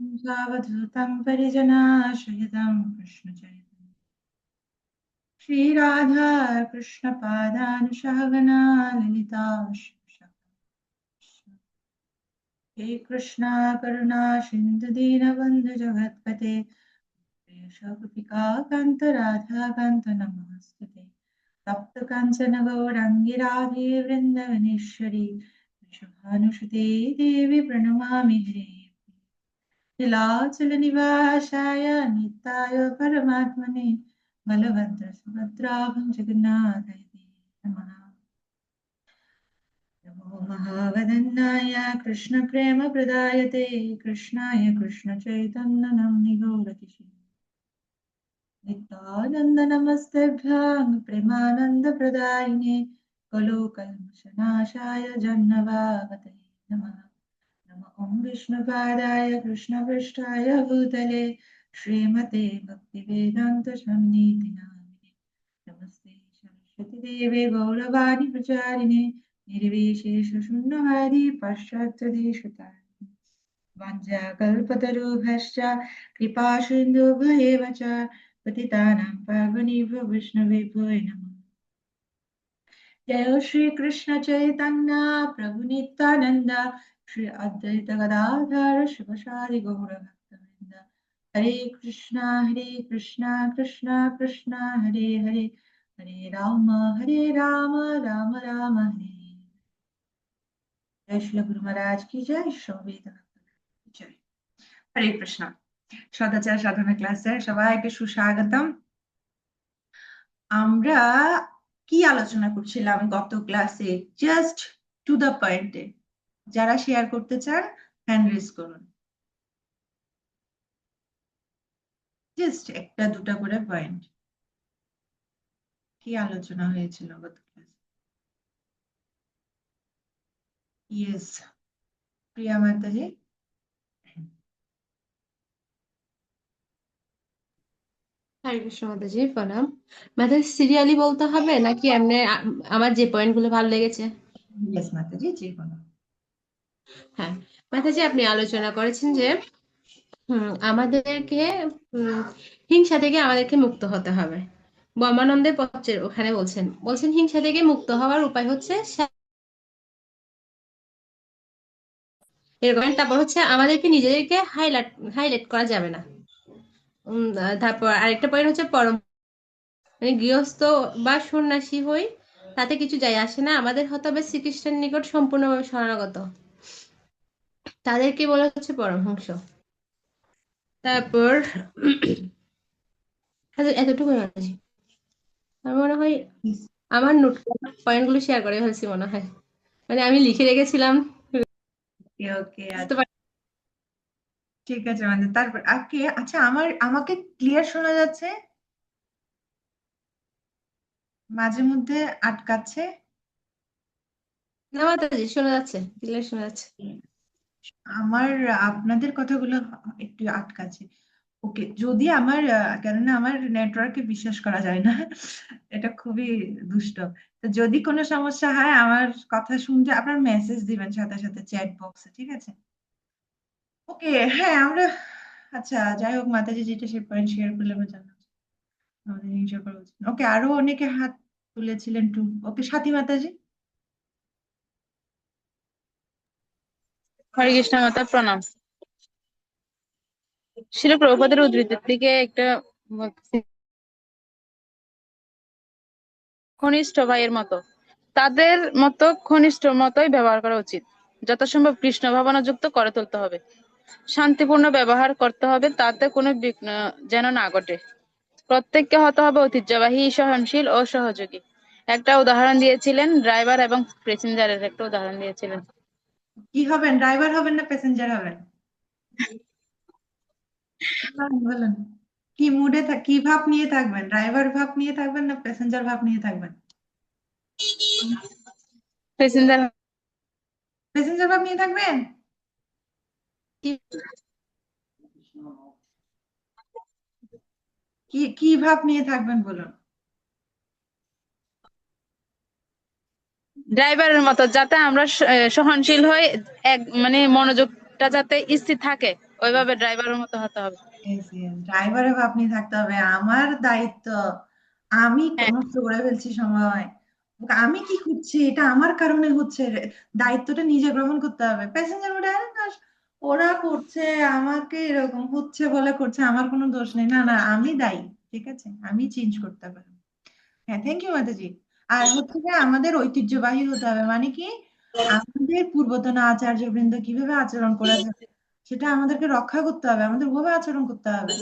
सावधूतं परिजनाश्रयितं कृष्णचैतन्यं श्रीराधा कृष्णपादानुशासना ललिता श्री हे कृष्णा करुणा सिन्धु दीनबन्धु जगत्पते गोपिका कान्त राधा कान्त नमस्ते तप्त काञ्चन गौराङ्गी राधे वृन्दवनेश्वरी वृषभानुसुते देवी प्रणमामि हरे नीलाचल निवासाय नित्याय परमात्मने बलभद्र सुभद्राभं जगन्नाथाय ते नमः नमो महावदन्नाय कृष्णप्रेमप्रदायते कृष्णाय कृष्णचैतन्यनाम्नि गौरतिशे नित्यानन्द नमस्तेभ्यं प्रेमानन्दप्रदायिने कलोकल्मषनाशाय जह्नवागतये नमः नमः ॐ विष्णुपादाय कृष्णपृष्ठाय भूतले श्रीमते भक्तिवेदान्तस्वामिनिति नामिने नमस्ते सरस्वतीदेवे गौरवाणि प्रचारिणे निर्विशेषशून्यवादी पाश्चात्यदेशतारिणे वाञ्छाकल्पतरुभ्यश्च कृपासिन्धुभ्येव च पतितानां पावनेभ्यो वैष्णवेभ्यो नमः जय श्री कृष्ण चैतन्य प्रभु नित्यानंद श्री अद्वैत गदाधर शिवशादि गौर भक्तवृंद हरे कृष्णा कृष्णा कृष्णा हरे हरे हरे राम राम राम हरे जय श्री गुरु महाराज की जय शोभित जय हरे कृष्णा সদাচার সাধনা ক্লাসে সবাইকে সুস্বাগতম আমরা কি আলোচনা করছিলাম গত ক্লাসে জাস্ট টু দ্য পয়েন্টে যারা শেয়ার করতে চান হ্যান্ড রেজ করুন জাস্ট একটা দুটা করে পয়েন্ট কি আলোচনা হয়েছিল গত ক্লাসে ইয়েস প্রিয়া মাতাজি হরে কৃষ্ণ মাতাজি প্রণাম। মাতাজি সিরিয়ালি বলতে হবে নাকি এমনি আমার যে পয়েন্ট গুলো ভালো লেগেছে? ইয়েস মাতাজি যে কোনো হ্যাঁ, মাতাজি আপনি আলোচনা করেছেন যে আমাদেরকে উম, হিংসা থেকে আমাদেরকে মুক্ত হতে হবে। ব্রহ্মানন্দের পত্রের ওখানে বলছেন হিংসা থেকে মুক্ত হওয়ার উপায় হচ্ছে এরকম। তারপর হচ্ছে আমাদেরকে নিজেদেরকে হাইলাইট হাইলাইট করা যাবে না। তারপর আরেকটা পয়েন্ট হচ্ছে পরম, মানে গৃহস্থ বা সন্ন্যাসী হই তাতে কিছু যায় আসে না, আমাদের হতে হবে শ্রীকৃষ্ণের নিকট সম্পূর্ণভাবে শরণাগত, তাদেরকে বলা হচ্ছে পরমহংস। তারপর এতটুকু আছে। আমার মনে হয় আমার নোট পয়েন্ট গুলো শেয়ার করে ফেলছি মনে হয়, মানে আমি লিখে রেখেছিলাম। ওকে ওকে বুঝতে পারি ঠিক আছে মানে তারপর আচ্ছা আমাকে ক্লিয়ার শোনা যাচ্ছে মাঝে মধ্যে আটকাচ্ছে না মাতাজি, শোনা যাচ্ছে, ক্লিয়ার শোনা যাচ্ছে। আমার আপনাদের কথাগুলো একটু আটকাচ্ছে ওকে যদি আমার কেননা আমার নেটওয়ার্কে বিশ্বাস করা যায় না এটা খুবই দুষ্ট তো যদি কোনো সমস্যা হয় আমার কথা শুনতে আপনার মেসেজ দিবেন সাথে সাথে চ্যাট বক্সে ঠিক আছে ওকে হ্যাঁ আমরা আচ্ছা যাই হোক মাতাজি যেটা সে পয়েন্ট শেয়ার করলে আমরা জানলাম আমাদের হিংসা করা উচিত ওকে আরো অনেকে হাত তুলেছিলেন টু ওকে সাথী মাতাজি হরে কৃষ্ণ মাতা প্রণাম। শিল প্রভুপাদের উদ্ধৃতির থেকে একটা ঘনিষ্ঠ ভাইয়ের মতো তাদের মতো ঘনিষ্ঠ মতোই ব্যবহার করা উচিত। যথাসম্ভব কৃষ্ণ ভাবনা যুক্ত করে তুলতে হবে, শান্তিপূর্ণ ব্যবহার করতে হবে, তাতে কোনো বিঘ্ন যেন না ঘটে। প্রত্যেককে হতে হবে ঐতিহ্যবাহী, সহনশীল ও সহযোগী। একটা উদাহরণ দিয়েছিলেন, ড্রাইভার এবং প্যাসেঞ্জারের একটা উদাহরণ দিয়েছিলেন। কি হবেন ড্রাইভার হবেন না প্যাসেঞ্জার হবেন বলেন কি মুডে কি ভাব নিয়ে থাকবেন ড্রাইভার ভাব নিয়ে থাকবেন না প্যাসেঞ্জার ভাব নিয়ে থাকবেন প্যাসেঞ্জার। প্যাসেঞ্জার ভাব নিয়ে থাকবেন কি কি ভাব নিয়ে থাকবেন বলুন ড্রাইভারের মতো যাতে আমরা সহনশীল হই, এক মানে মনোযোগটা যাতে স্থির থাকে, ওইভাবে ড্রাইভারের মতো হতে হবে। ড্রাইভারে আপনি থাকতে হবে, আমার দায়িত্ব, আমি হ্যাঁ, নষ্ট করে ফেলছি সময়, আমি কি করছি এটা আমার কারণে হচ্ছে, দায়িত্বটা নিজে গ্রহণ করতে হবে। প্যাসেঞ্জার ওরা না, ওরা করছে, আমাকে এরকম হচ্ছে বলে করছে, আমার কোনো দোষ নেই, না না আমি দায়ী। ঠিক আছে, আমি চেঞ্জ করতে পারি। হ্যাঁ, থ্যাংক ইউ মাতাজি। আর হচ্ছে যে আমাদের ঐতিহ্যবাহী হতে হবে, মানে কি, আমাদের পূর্বতন আচার্য বৃন্দ কিভাবে আচরণ করেছে সেটা আমাদেরকে রক্ষা করতে হবে, আমাদের ওভাবে আচরণ করতে হবে।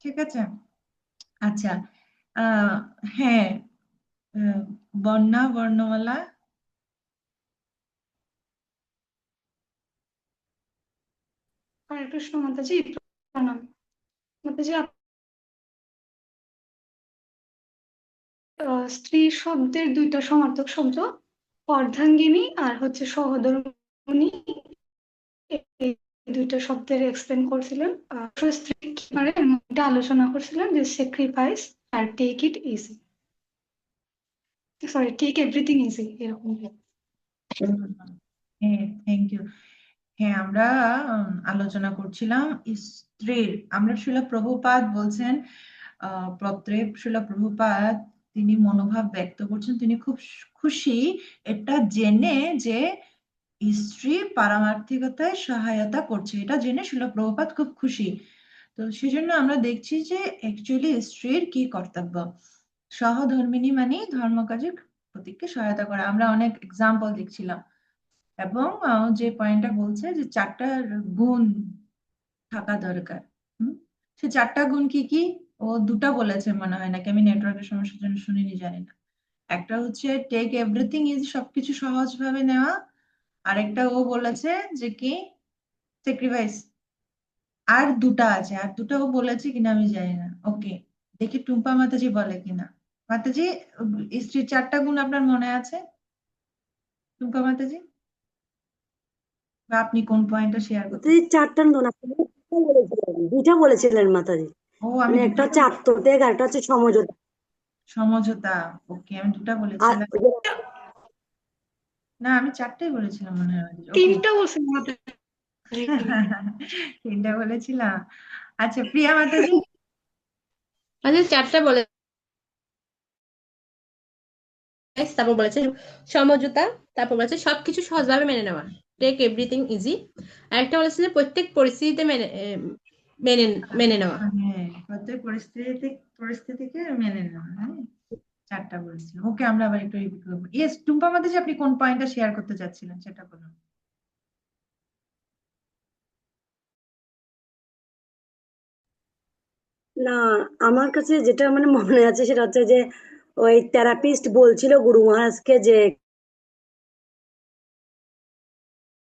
ঠিক আছে। আচ্ছা। আহ হ্যাঁ। আহ, বর্ণা বর্ণমালা। হরে কৃষ্ণ মাতাজি, প্রণাম। মাতাজি, স্ত্রী শব্দের দুইটা সমার্থক শব্দ, অর্ধাঙ্গিনী আর হচ্ছে সহধর্মিণী, এই দুইটা শব্দের এক্সপ্লেন করছিলেন। স্ত্রী কি করে এটা আলোচনা করছিলেন, যে স্যাক্রিফাইস আর take it easy, sorry take everything easy, এরকম। হ্যাঁ, থ্যাংক ইউ। হ্যাঁ, আমরা আলোচনা করছিলাম স্ত্রীর। আমরা শিলা প্রভুপাদ বলছেন, পত্রে শিলা প্রভুপাদ তিনি মনোভাব ব্যক্ত করছেন, তিনি খুব খুশি এটা জেনে যে স্ত্রী পারমার্থিকতায় সহায়তা করছে, এটা জেনে শিলা প্রভুপাদ খুব খুশি। তো সেজন্য আমরা দেখছি যে অ্যাকচুয়ালি স্ত্রীর কি কর্তব্য, সহধর্মিণী মানে ধর্মকাজের প্রতীককে সহায়তা করা। আমরা অনেক এক্সাম্পল দেখছিলাম, এবং যে পয়েন্টটা বলছে যে চারটা গুণ থাকা দরকার। হুম, সে চারটা গুণ কি কি? ও দুটা বলেছে মনে হয়, নাকি আমি নেটওয়ার্কের সমস্যার জন্য শুনিনি, জানি না। একটা হচ্ছে টেক এভরিথিং ইজ, সবকিছু সহজভাবে নেওয়া। আরেকটা ও বলেছে যে কি, স্যাক্রিফাইস। আর দুটা আছে, আর দুটা ও বলেছে কিনা আমি জানি না। ওকে, দেখি টুম্পা মাতাজি বলে কিনা। মাতাজি, স্ত্রীর চারটা গুণ আপনার মনে আছে টুম্পা মাতাজি? বা আপনি কোন পয়েন্টটা শেয়ার করতে মাতাজি চারটা নন, আপনি দুইটা বলেছিলেন মাতাজি। ও, আমি মানে একটা দুটা হচ্ছে আত্মত্যাগ আর একটা হচ্ছে সমঝোতা। সমঝোতা। ওকে, আমি দুটা আর বলেছিলাম। না, আমি চারটাই বলেছিলাম মনে হয়। ওকে। তিনটা বলছেন মাতাজি। তিনটা বলেছিলাম। আচ্ছা, প্রিয়া মাতাজি। আচ্ছা, চারটা বলে, তারপর বলেছে সমঝোতা, তারপর বলেছে সবকিছু সহজভাবে মেনে নেওয়া, টেক এভরিথিং ইজি, আর একটা বলেছে যে প্রত্যেক পরিস্থিতিতে মেনে মেনে নেওয়া। হ্যাঁ, প্রত্যেক পরিস্থিতিকে মেনে নেওয়া। হ্যাঁ, চারটা বলেছিলাম। ওকে, আমরা আবার একটু রিপিট করবো। ইয়েস, টুম্পা মাতাজি, আপনি কোন পয়েন্টটা শেয়ার করতে চাচ্ছিলেন সেটা বলুন। না, আমার কাছে যেটা মানে মনে আছে সেটা হচ্ছে যে ওই থেরাপিস্ট বলছিল গুরু মহারাজকে যে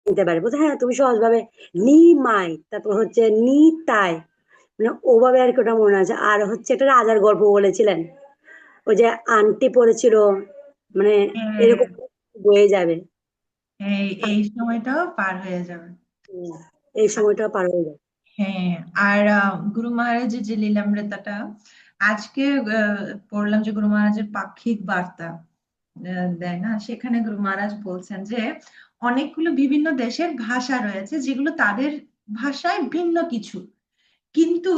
নিতে পারে, বলছে হ্যাঁ তুমি সহজভাবে নি মাই, তারপর হচ্ছে নি তাই, মানে ওভাবে আর কি, ওটা মনে আছে। আর হচ্ছে একটা রাজার গল্প বলেছিলেন, ওই যে আন্টি পড়েছিল, মানে হ্যাঁ। এরকম বয়ে যাবে। হ্যাঁ, এই সময়টাও পার হয়ে যাবে। হুম, এই সময়টা পার হয়ে যাবে। হ্যাঁ। আর গুরু মহারাজের যে লীলামৃতটা আজকে পড়লাম, যে গুরু মহারাজের পাক্ষিক বার্তা দেয় না, সেখানে গুরু মহারাজ বলছেন যে অনেকগুলো বিভিন্ন দেশের ভাষা রয়েছে যেগুলো তাদের ভাষায় ভিন্ন কিছু, কিন্তু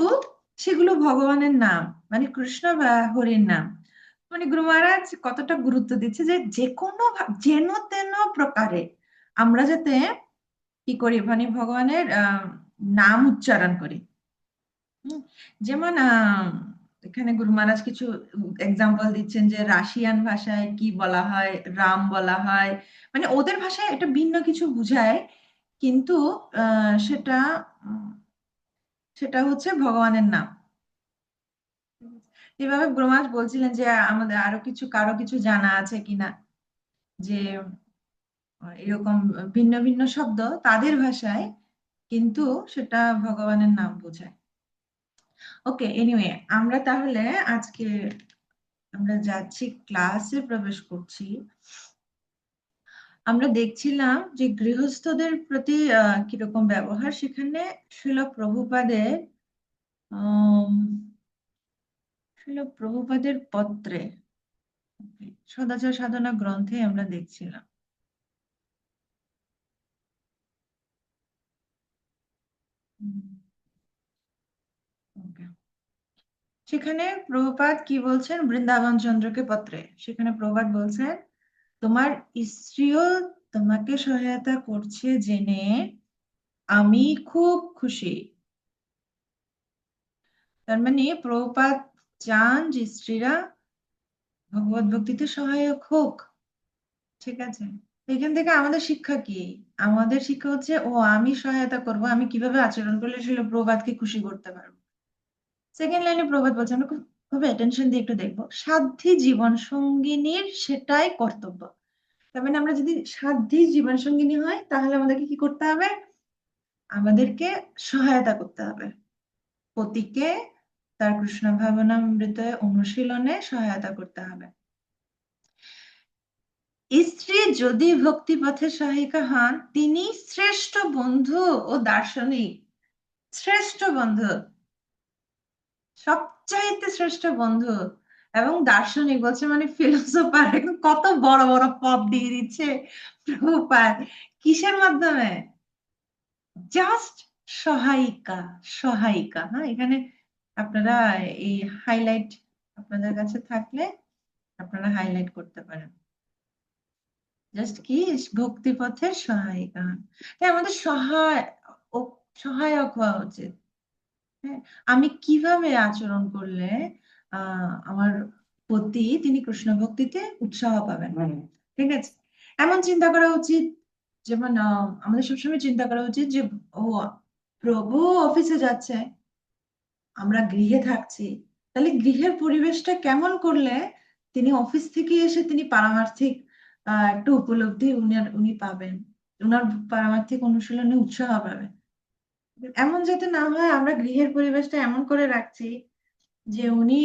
সেগুলো ভগবানের নাম, মানে কৃষ্ণ বা হরির নাম। মানে গুরু মহারাজ কতটা গুরুত্ব দিচ্ছে যে যে কোনো যেন তেন প্রকারে আমরা যাতে কি করি, মানে ভগবানের নাম উচ্চারণ করি। হুম, যেমন এখানে গুরু মহারাজ কিছু এক্সাম্পল দিচ্ছেন, যে রাশিয়ান ভাষায় কি বলা হয়, রাম বলা হয়, মানে ওদের ভাষায় এটা ভিন্ন কিছু বুঝায়, কিন্তু সেটা সেটা হচ্ছে ভগবানের নাম। এভাবে গুরু মহারাজ বলছিলেন যে আমাদের আরো কিছু, কারো কিছু জানা আছে কিনা, যে এরকম ভিন্ন ভিন্ন শব্দ তাদের ভাষায়, কিন্তু সেটা ভগবানের নাম বোঝায়। ওকে, এনিওয়ে, আমরা তাহলে আজকে আমরা যাচ্ছি, ক্লাসে প্রবেশ করছি। আমরা দেখছিলাম যে গৃহস্থদের প্রতি কিরকম ব্যবহার, সেখানে শিল প্রভুপাদের আহ শিল প্রভুপাদের পত্রে, সদাচার সাধনা গ্রন্থে আমরা দেখছিলাম। ওকে, সেখানে প্রভুপাদ কি বলছেন বৃন্দাবন চন্দ্রকে পত্রে, সেখানে প্রভুপাদ বলছেন তোমার স্ত্রীও তোমাকে সহায়তা করছে জেনে আমি খুব খুশি। তার মানে প্রভুপাদ চান যে স্ত্রীরা ভগবত ভক্তিতে সহায়ক হোক। ঠিক আছে, এখান থেকে আমাদের শিক্ষা কি? আমাদের শিক্ষা হচ্ছে আমি সহায়তা করব, আমি কিভাবে আচরণ করলে সেটা প্রভাতকে খুশি করতে পারবো। সেকেন্ড লাইনে প্রভাত বলছে, আমরা খুব অ্যাটেনশন দিয়ে একটু দেখবো, সাধ্বী জীবন সঙ্গিনীর সেটাই কর্তব্য। তার মানে আমরা যদি সাধ্বী জীবন সঙ্গিনী হয় তাহলে আমাদেরকে কি করতে হবে? আমাদেরকে সহায়তা করতে হবে, পতিকে তার কৃষ্ণ ভাবনামৃত অনুশীলনে সহায়তা করতে হবে। স্ত্রী যদি ভক্তিপথের সহায়িকা হন তিনি শ্রেষ্ঠ বন্ধু ও দার্শনিক। শ্রেষ্ঠ বন্ধু, সবচাইতে শ্রেষ্ঠ বন্ধু এবং দার্শনিক বলছে, মানে ফিলোসোফার। কত বড় বড় পদ দিয়ে দিচ্ছে প্রভুপাদ। কিসের মাধ্যমে? জাস্ট সহায়িকা। সহায়িকা, হ্যাঁ, এখানে আপনারা এই হাইলাইট আপনাদের কাছে থাকলে আপনারা হাইলাইট করতে পারেন। জাস্ট কি ভক্তিপথের সহায়িকা, তাই আমাদের সহায়ক হওয়া উচিত। হ্যাঁ, আমি কিভাবে আচরণ করলে আমার পতি তিনি কৃষ্ণ ভক্তিতে উৎসাহ পাবেন। ঠিক আছে, এমন চিন্তা করা উচিত যেমন আমাদের সবসময় চিন্তা করা উচিত যে ও প্রভু অফিসে যাচ্ছে, আমরা গৃহে থাকছি, তাহলে গৃহের পরিবেশটা কেমন করলে তিনি অফিস থেকে এসে তিনি পারমার্থিক একটা উপলব্ধি উনি পাবেন, উনার পারমার্থিক অনুশীলনে উৎসাহ পাবেন। এমন যাতে না হয় আমরা গৃহের পরিবেশটা এমন করে রাখছি যে উনি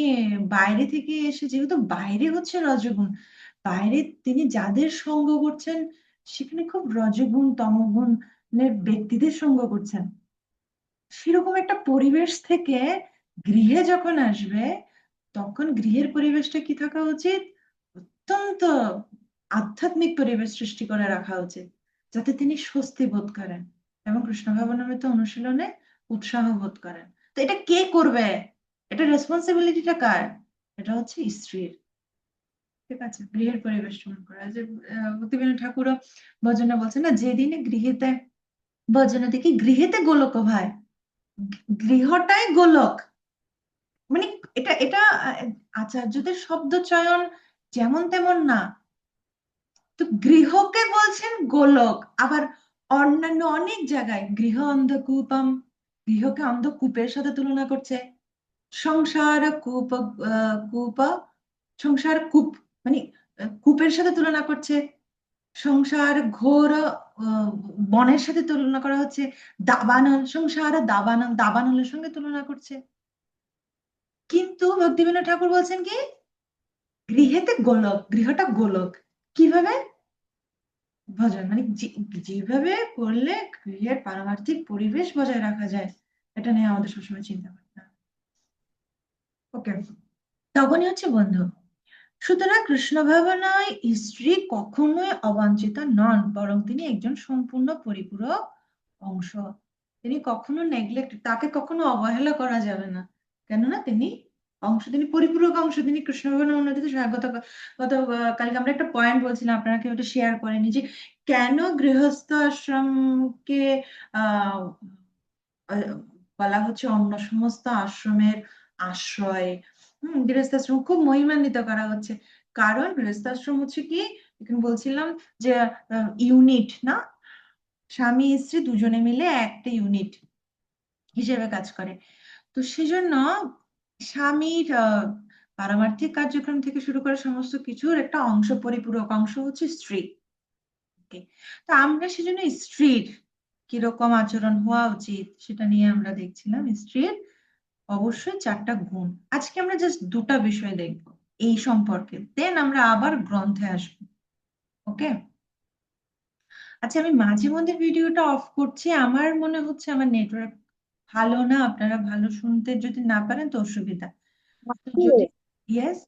বাইরে থেকে এসে, যেহেতু বাইরে হচ্ছে রজগুণ, বাইরে তিনি যাদের সঙ্গ করছেন সেখানে খুব রজগুণ তমগুণের ব্যক্তিদের সঙ্গ করছেন, সেরকম একটা পরিবেশ থেকে গৃহে যখন আসবে তখন গৃহের পরিবেশটা কি থাকা উচিত? অত্যন্ত আধ্যাত্মিক পরিবেশ সৃষ্টি করে রাখা উচিত, যাতে তিনি স্বস্তি বোধ করেন এবং কৃষ্ণ ভাবনামৃত অনুশীলনে উৎসাহ বোধ করেন। তো এটা কে করবে? এটা রেসপন্সিবিলিটিটা কার? এটা হচ্ছে স্ত্রীর। ঠিক আছে, গৃহের পরিবেশ সমান করা, যে ভক্তিবিনোদ ঠাকুরও ভজনে বলছেন না, যেদিনে গৃহেতে ভজনে দেখি গৃহেতে গোলক ভাই, গৃহটাই গোলক। মানে এটা এটা আচার্যদের শব্দ চয়ন যেমন তেমন না, তো গৃহকে বলছেন গোলক। আবার অন্যান্য অনেক জায়গায় গৃহ অন্ধকূপম, গৃহকে অন্ধকূপের সাথে তুলনা করছে। সংসার কূপ, কূপ, সংসার কূপ মানে কূপের সাথে তুলনা করছে। সংসার ঘোর বনের সাথে তুলনা করা হচ্ছে। দাবানল, সংসার দাবানল, দাবানলের সঙ্গে তুলনা করছে। কিন্তু ভক্তিবিনোদ ঠাকুর বলছেন কি গৃহেতে গোলক, গৃহটা গোলক। কিভাবে? ভজন মানে যেভাবে করলে গৃহের পারমার্থিক পরিবেশ বজায় রাখা যায়, এটা নিয়ে আমাদের সবসময় চিন্তা করতে হবে। ওকে, তখনই হচ্ছে বন্ধু। সুতরাং কৃষ্ণ ভাবনায় স্ত্রী কখনোই অবাঞ্ছিতা নন, বরং তিনি একজন সম্পূর্ণ পরিপূরক অংশ। তিনি কখনো নেগলেক্ট, তাকে কখনো অবহেলা করা যাবে না, কেননা তিনি অংশ, তিনি পরিপূরক অংশ, তিনি কৃষ্ণ ভাবনার উন্নতিতে স্বাগত। কালকে আমরা একটা পয়েন্ট বলছিলাম, আপনারা কেউ ওটা শেয়ার করেনি, যে কেন গৃহস্থ আশ্রমকে আহ বলা হচ্ছে অন্য সমস্ত আশ্রমের আশ্রয়। গৃহস্থাশ্রম খুব মহিমান্বিত করা হচ্ছে, কারণ গৃহস্থাশ্রম হচ্ছে কি, এখানে বলছিলাম যে ইউনিট না, স্বামী স্ত্রী দুজনে মিলে একটা ইউনিট হিসেবে কাজ করে। তো সেজন্য স্বামীর পারমার্থিক কার্যক্রম থেকে শুরু করে সমস্ত কিছুর একটা অংশ, পরিপূরক অংশ হচ্ছে স্ত্রী। তো আমরা সেজন্য স্ত্রীর কিরকম আচরণ হওয়া উচিত সেটা নিয়ে আমরা দেখছিলাম। স্ত্রীর অবশ্যই 4টা গুণ, আজকে আমরা জাস্ট 2টা বিষয় দেখব এই সম্পর্কে, দেন আমরা আবার গ্রন্থে আসবো। ওকে, আচ্ছা, আমি মাঝে মধ্যে ভিডিওটা অফ করছি, আমার মনে হচ্ছে আমার নেটওয়ার্ক ভালো না, আপনারা ভালো শুনতে যদি না পারেন তো অসুবিধা। তো যদি ইয়েস,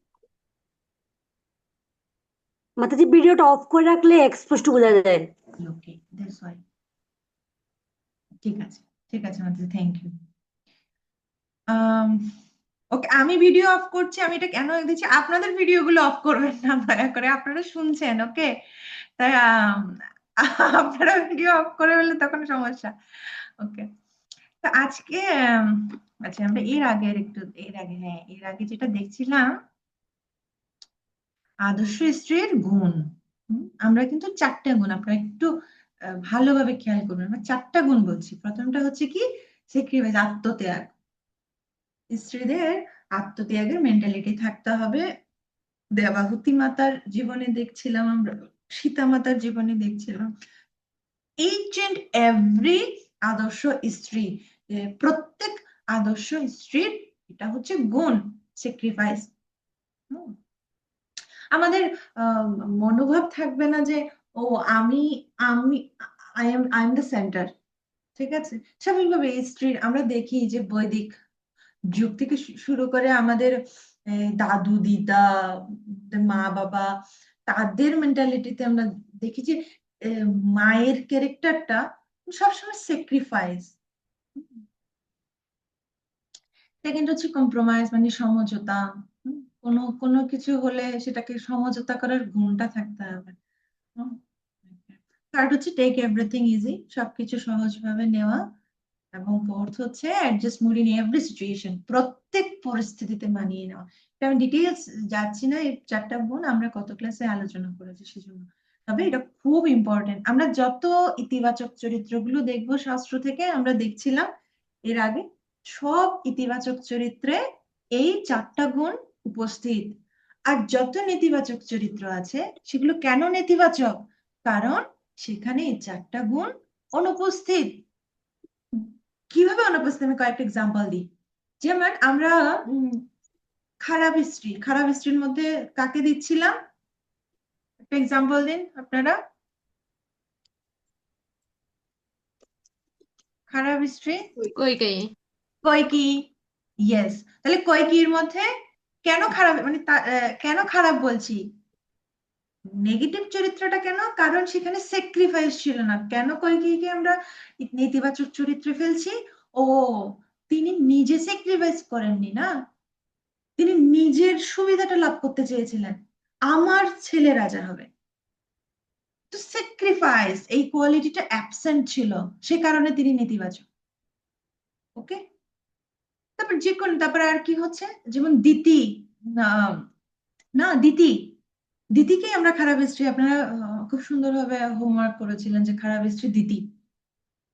মাতাজি ভিডিওটা অফ করে রাখলে স্পষ্ট বোঝা যায়। ওকে, দ্যাটস ওয়াই। ঠিক আছে, ঠিক ঠিক আছে মাতাজি, থ্যাংক ইউ। ওকে, আমি ভিডিও অফ করছি। আমি এটা কেন দিচ্ছি, আপনাদের ভিডিও গুলো অফ করবেন না দয়া করে, আপনারা শুনছেন। ওকে, তাই আপনারা ভিডিও অফ করে ফেললে তখন সমস্যা। ওকে, তো আজকে আচ্ছা, আমরা এর আগে যেটা দেখছিলাম আদর্শ স্ত্রীর গুণ। আমরা কিন্তু 4টা গুণ, আপনারা একটু ভালোভাবে খেয়াল করবেন। আমরা 4টা গুণ বলছি। প্রথমটা হচ্ছে কি, স্যাক্রিফাইস, আত্মত্যাগ। স্ত্রীদের আত্মত্যাগের মেন্টালিটি থাকতে হবে। দেবাহুতি মাতার জীবনে দেখছিলাম আমরা, সীতা মাতার জীবনে দেখছিলাম। ইচ এন্ড এভরি আদর্শ স্ত্রী, প্রত্যেক আদর্শ স্ত্রীর এটা হচ্ছে গুণ, স্যাক্রিফাইস। আমাদের মনোভাব থাকবে না যে ও আমি আমি আই এম দ্য সেন্টার। ঠিক আছে, স্বাভাবিকভাবে স্ত্রীর আমরা দেখি যে বৈদিক যুগ থেকে শুরু করে আমাদের দাদু দিদা, মা বাবা, তাদের মেন্টালিটিতে আমরা দেখি যে মায়ের ক্যারেক্টারটা সবসময় স্যাক্রিফাইস। সেকেন্ড হচ্ছে কম্প্রোমাইজ, মানে সমঝোতা। কোনো কোনো কিছু হলে সেটাকে সমঝোতা করার গুণটা থাকতে হবে। থার্ড হচ্ছে টেক এভরিথিং ইজি, সবকিছু সহজভাবে নেওয়া। এবং ফোর্থ হচ্ছে adjust mood in every situation, প্রত্যেক পরিস্থিতিতে মানিয়ে নেওয়া। এটা আমি ডিটেইলস যাচ্ছি না, এই 4টা গুণ আমরা কত ক্লাসে আলোচনা করেছি সেজন্য। তবে এটা খুব ইম্পর্টেন্ট। আমরা যত ইতিবাচক চরিত্রগুলো দেখবো শাস্ত্র থেকে, আমরা দেখছিলাম এর আগে, সব ইতিবাচক চরিত্রে এই 4টা গুণ উপস্থিত। আর যত নেতিবাচক চরিত্র আছে সেগুলো কেন নেতিবাচক, কারণ সেখানে এই 4টা গুণ অনুপস্থিত। কিভাবে অনুপস্থিত, আমি কয়েকটা এক্সাম্পল দিই। যেমন আমরা খারাপ স্ত্রীর মধ্যে কাকে দিচ্ছিলাম, একটা এক্সাম্পল দিন আপনারা। খারাপ স্ত্রী কইকেয়ী। কইকেয়ী। ইয়েস, তাহলে কইকেয়ীর মধ্যে কেন খারাপ, মানে কেন খারাপ বলছি, নেগেটিভ চরিত্রটা কেন, কারণ সেখানে স্যাক্রিফাইস ছিল না। কেন কইকেয়ীকে আমরা নেতিবাচক চরিত্রে ফেলছি? ও, তিনি নিজে স্যাক্রিফাইস করেননি না, তিনি নিজের সুবিধাটা লাভ করতে চেয়েছিলেন, আমার ছেলে রাজা হবে। তো স্যাক্রিফাইস এই কোয়ালিটিটা অ্যাবসেন্ট ছিল, সে কারণে তিনি নেতিবাচক। ওকে, তারপর তারপর আর কি হচ্ছে, যেমন দিতি, না না দিতি, দিতিকে আমরা খারাপ স্ত্রী, আপনারা খুব সুন্দরভাবে হোমওয়ার্ক করেছিলেন যে খারাপ স্ত্রী দিতি।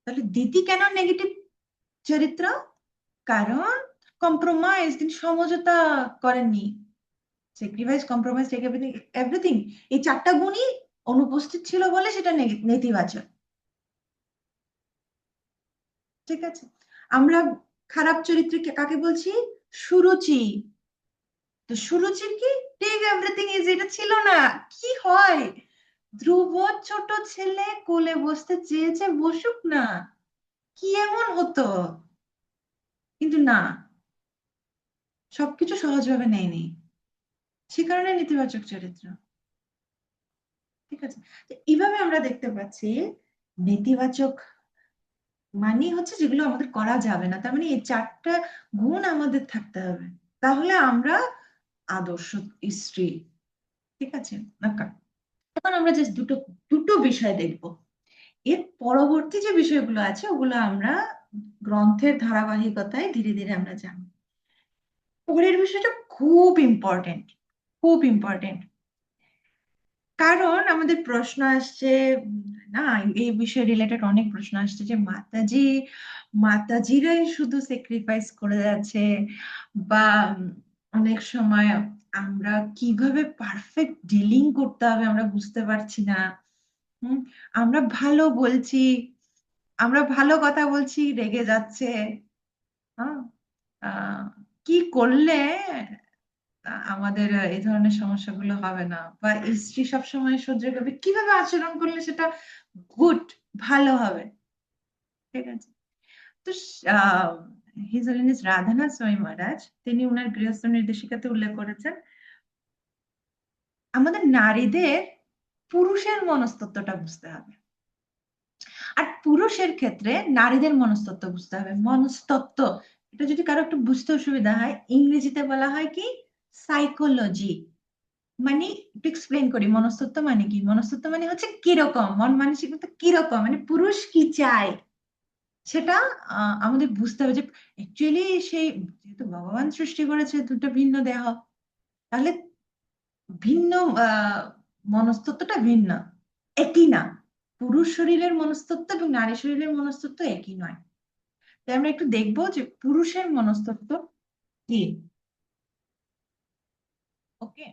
তাহলে দিতি কেন নেগেটিভ চরিত্র, কারণ কম্প্রোমাইজ, তিনি সমঝোতা করেননি। Sacrifice, compromise, take everything, everything, এই 4টা গুণই অনুপস্থিত ছিল বলে সেটা নেতিবাচক। ঠিক আছে, আমরা খারাপ চরিত্রকে কাকে বলছি, সুরুচি। তো সুরুচির কি, টেক এভরিথিং ইজ, এটা ছিল না। কি হয়, ধ্রুব ছোট ছেলে, কোলে বসতে চেয়েছে, বসুক না, কি এমন হতো, কিন্তু না, সবকিছু সহজভাবে নেয়নি, সে কারণে নেতিবাচক চরিত্র। ঠিক আছে, তো এইভাবে আমরা দেখতে পাচ্ছি নেতিবাচক মানে হচ্ছে যেগুলো আমাদের করা যাবে না। তার মানে এই 4টা গুণ আমাদের থাকতে হবে, তাহলে আমরা আদর্শ স্ত্রী। ঠিক আছে, এখন আমরা জাস্ট দুটো দুটো বিষয় দেখব। এর পরবর্তী যে বিষয়গুলো আছে ওগুলো আমরা গ্রন্থের ধারাবাহিকতায় ধীরে ধীরে আমরা জানবো। পরের বিষয়টা খুব ইম্পর্টেন্ট, খুব ইম্পর্টেন্ট, কারণ আমাদের প্রশ্ন আসছে, না এই বিষয় রিলেটেড অনেক প্রশ্ন আসছে যে মাতাজিরাই শুধু স্যাক্রিফাইস করে যাচ্ছে, বা অনেক সময় আমরা কিভাবে পারফেক্ট ডিলিং করতে হবে আমরা বুঝতে পারছি না। আমরা ভালো বলছি, আমরা ভালো কথা বলছি, রেগে যাচ্ছে। হ্যাঁ, আহ, কি করলে আমাদের এই ধরনের সমস্যাগুলো হবে না, বা স্ত্রী সবসময় সহ্য করবে, কিভাবে আচরণ করলে সেটা গুড, ভালো হবে। ঠিক আছে, তো হিজ হোলিনেস রাধানাথ স্বামী মহারাজ, তিনি উনার গৃহস্থ নির্দেশিকাতে উল্লেখ করেছেন আমাদের নারীদের পুরুষের মনস্তত্ত্বটা বুঝতে হবে। আর পুরুষের ক্ষেত্রে নারীদের মনস্তত্ত্ব বুঝতে হবে। মনস্তত্ত্ব, এটা যদি কারো একটু বুঝতে অসুবিধা হয়, ইংরেজিতে বলা হয় কি সাইকোলজি। মানে একটু এক্সপ্লেন করি, মনস্তত্ত্ব মানে কি। মনস্তত্ত্ব মানে হচ্ছে কিরকম মন মানসিকতা, কিরকম মানে পুরুষ কি চায় সেটা আমাদের বুঝতে হবে। যে অ্যাকচুয়ালি সেই, যেহেতু ভগবান সৃষ্টি করেছে দুটো ভিন্ন দেহ, তাহলে ভিন্ন মনস্তত্ত্বটা ভিন্ন, একই না। পুরুষ শরীরের মনস্তত্ত্ব এবং নারী শরীরের মনস্তত্ত্ব একই নয়। তাই আমরা একটু দেখবো যে পুরুষের মনস্তত্ত্ব কি। ওকে,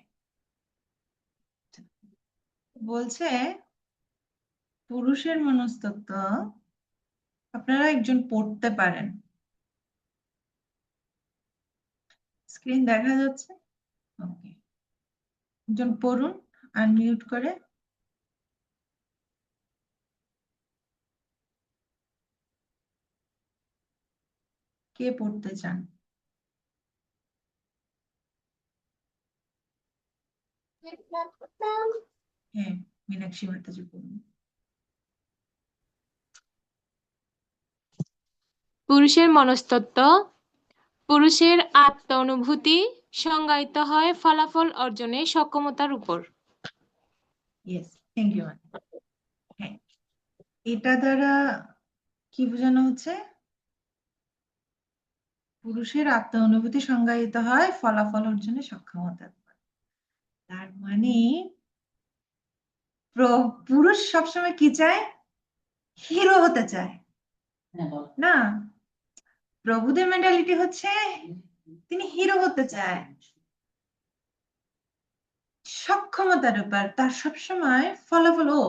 বলছে পুরুষের মনস্তত্ত্ব আপনারা একজন পড়তে পারেন। স্ক্রিন দেখা যাচ্ছে? ওকে, একজন পড়ুন আনমিউট করে। কে পড়তে চান? হ্যাঁ, মীনাক্ষী মাতাজি পড়ুন। পুরুষের মনস্তত্ত্ব। পুরুষের আত্ম অনুভূতি সংজ্ঞায়িত হয় ফলাফল অর্জনের সক্ষমতার উপর। Yes, thank you. হ্যাঁ, এটা দ্বারা কি বোঝানো হচ্ছে? পুরুষের আত্ম অনুভূতি সংজ্ঞায়িত হয় ফলাফল অর্জনের সক্ষমতার উপর। তার মানে পুরুষ সবসময় কি চায়? হিরো হতে চায় না। প্রভুদের মেন্টালিটি হচ্ছে তিনি হিরো হতে চায় সক্ষমতার উপর। তার সবসময় ফলাফল, ও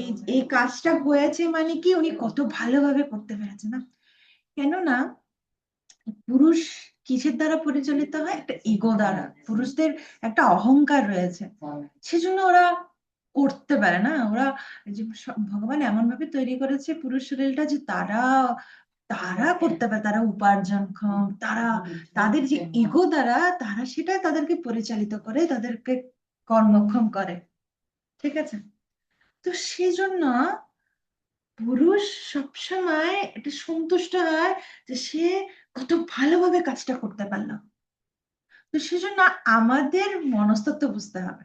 এই এই কাজটা হয়েছে মানে কি উনি কত ভালোভাবে করতে পেরেছে না। কেননা পুরুষ কিসের দ্বারা পরিচালিত হয়? একটা ইগো দ্বারা। পুরুষদের একটা অহংকার রয়েছে, সেজন্য ওরা করতে পারে না। ওরা যে ভগবান এমন ভাবে তৈরি করেছে পুরুষ শরীরটা যে তারা তারা করতে পারে, তারা উপার্জনক্ষম, তারা তাদের যে ইগো দ্বারা তারা সেটা তাদেরকে পরিচালিত করে, তাদেরকে কর্মক্ষম করে। ঠিক আছে? তো সেজন্য পুরুষ সবসময় এটা সন্তুষ্ট হয় যে সে কত ভালোভাবে কাজটা করতে পারলো। তো সেজন্য আমাদের মনস্তত্ত্ব বুঝতে হবে।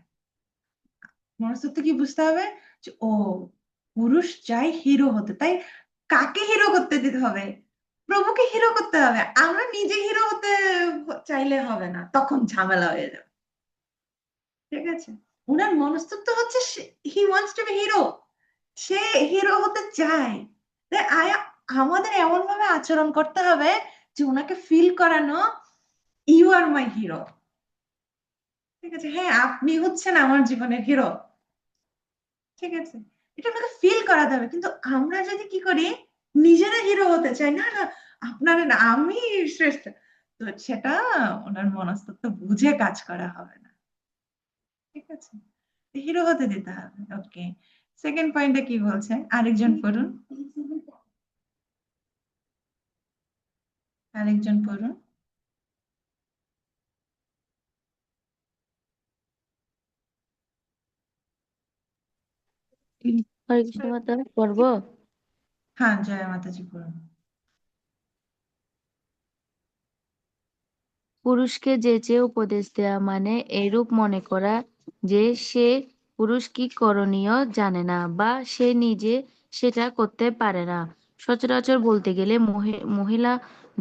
মনস্তত্ত্ব কি বুঝতে হবে? যে ও পুরুষ চাই হিরো হতে, তাই কাকে হিরো করতে দিতে হবে? প্রভুকে হিরো করতে হবে। আমরা নিজে হিরো হতে চাইলে হবে না, তখন ঝামেলা হয়ে যাবে। ঠিক আছে? উনার মনস্তত্ত্ব হচ্ছে he wants to be hero, সে হিরো হতে চায়। তাই আমাদের এমন ভাবে আচরণ করতে হবে যে ওনাকে ফিল করানো ইউ আর মাই হিরো। ঠিক আছে? হ্যাঁ, আপনি হচ্ছেন আমার জীবনের হিরো। ঠিক আছে? এটা ওনাকে ফিল করাতে হবে। কিন্তু আমরা যদি কি করি, নিজেরা হিরো হতে চাই, না না আপনারা না, আমি শ্রেষ্ঠ, তো সেটা ওনার মনস্তত্ত্ব বুঝে কাজ করা হবে না। ঠিক আছে? হিরো হতে দিতে হবে। ওকে, সেকেন্ড পয়েন্টে কি বলছে আরেকজন পড়ুন। আরেকজন পড়ুন। হরে কৃষ্ণ মাতা পড়বো। হ্যাঁ, জয় মাতাজি পড়ুন। পুরুষকে যেচে উপদেশ দেয়া মানে এরূপ মনে করা যে সে পুরুষ কি করণীয় জানে না বা সে নিজে সেটা করতে পারে না। সচরাচর বলতে গেলে মহিলা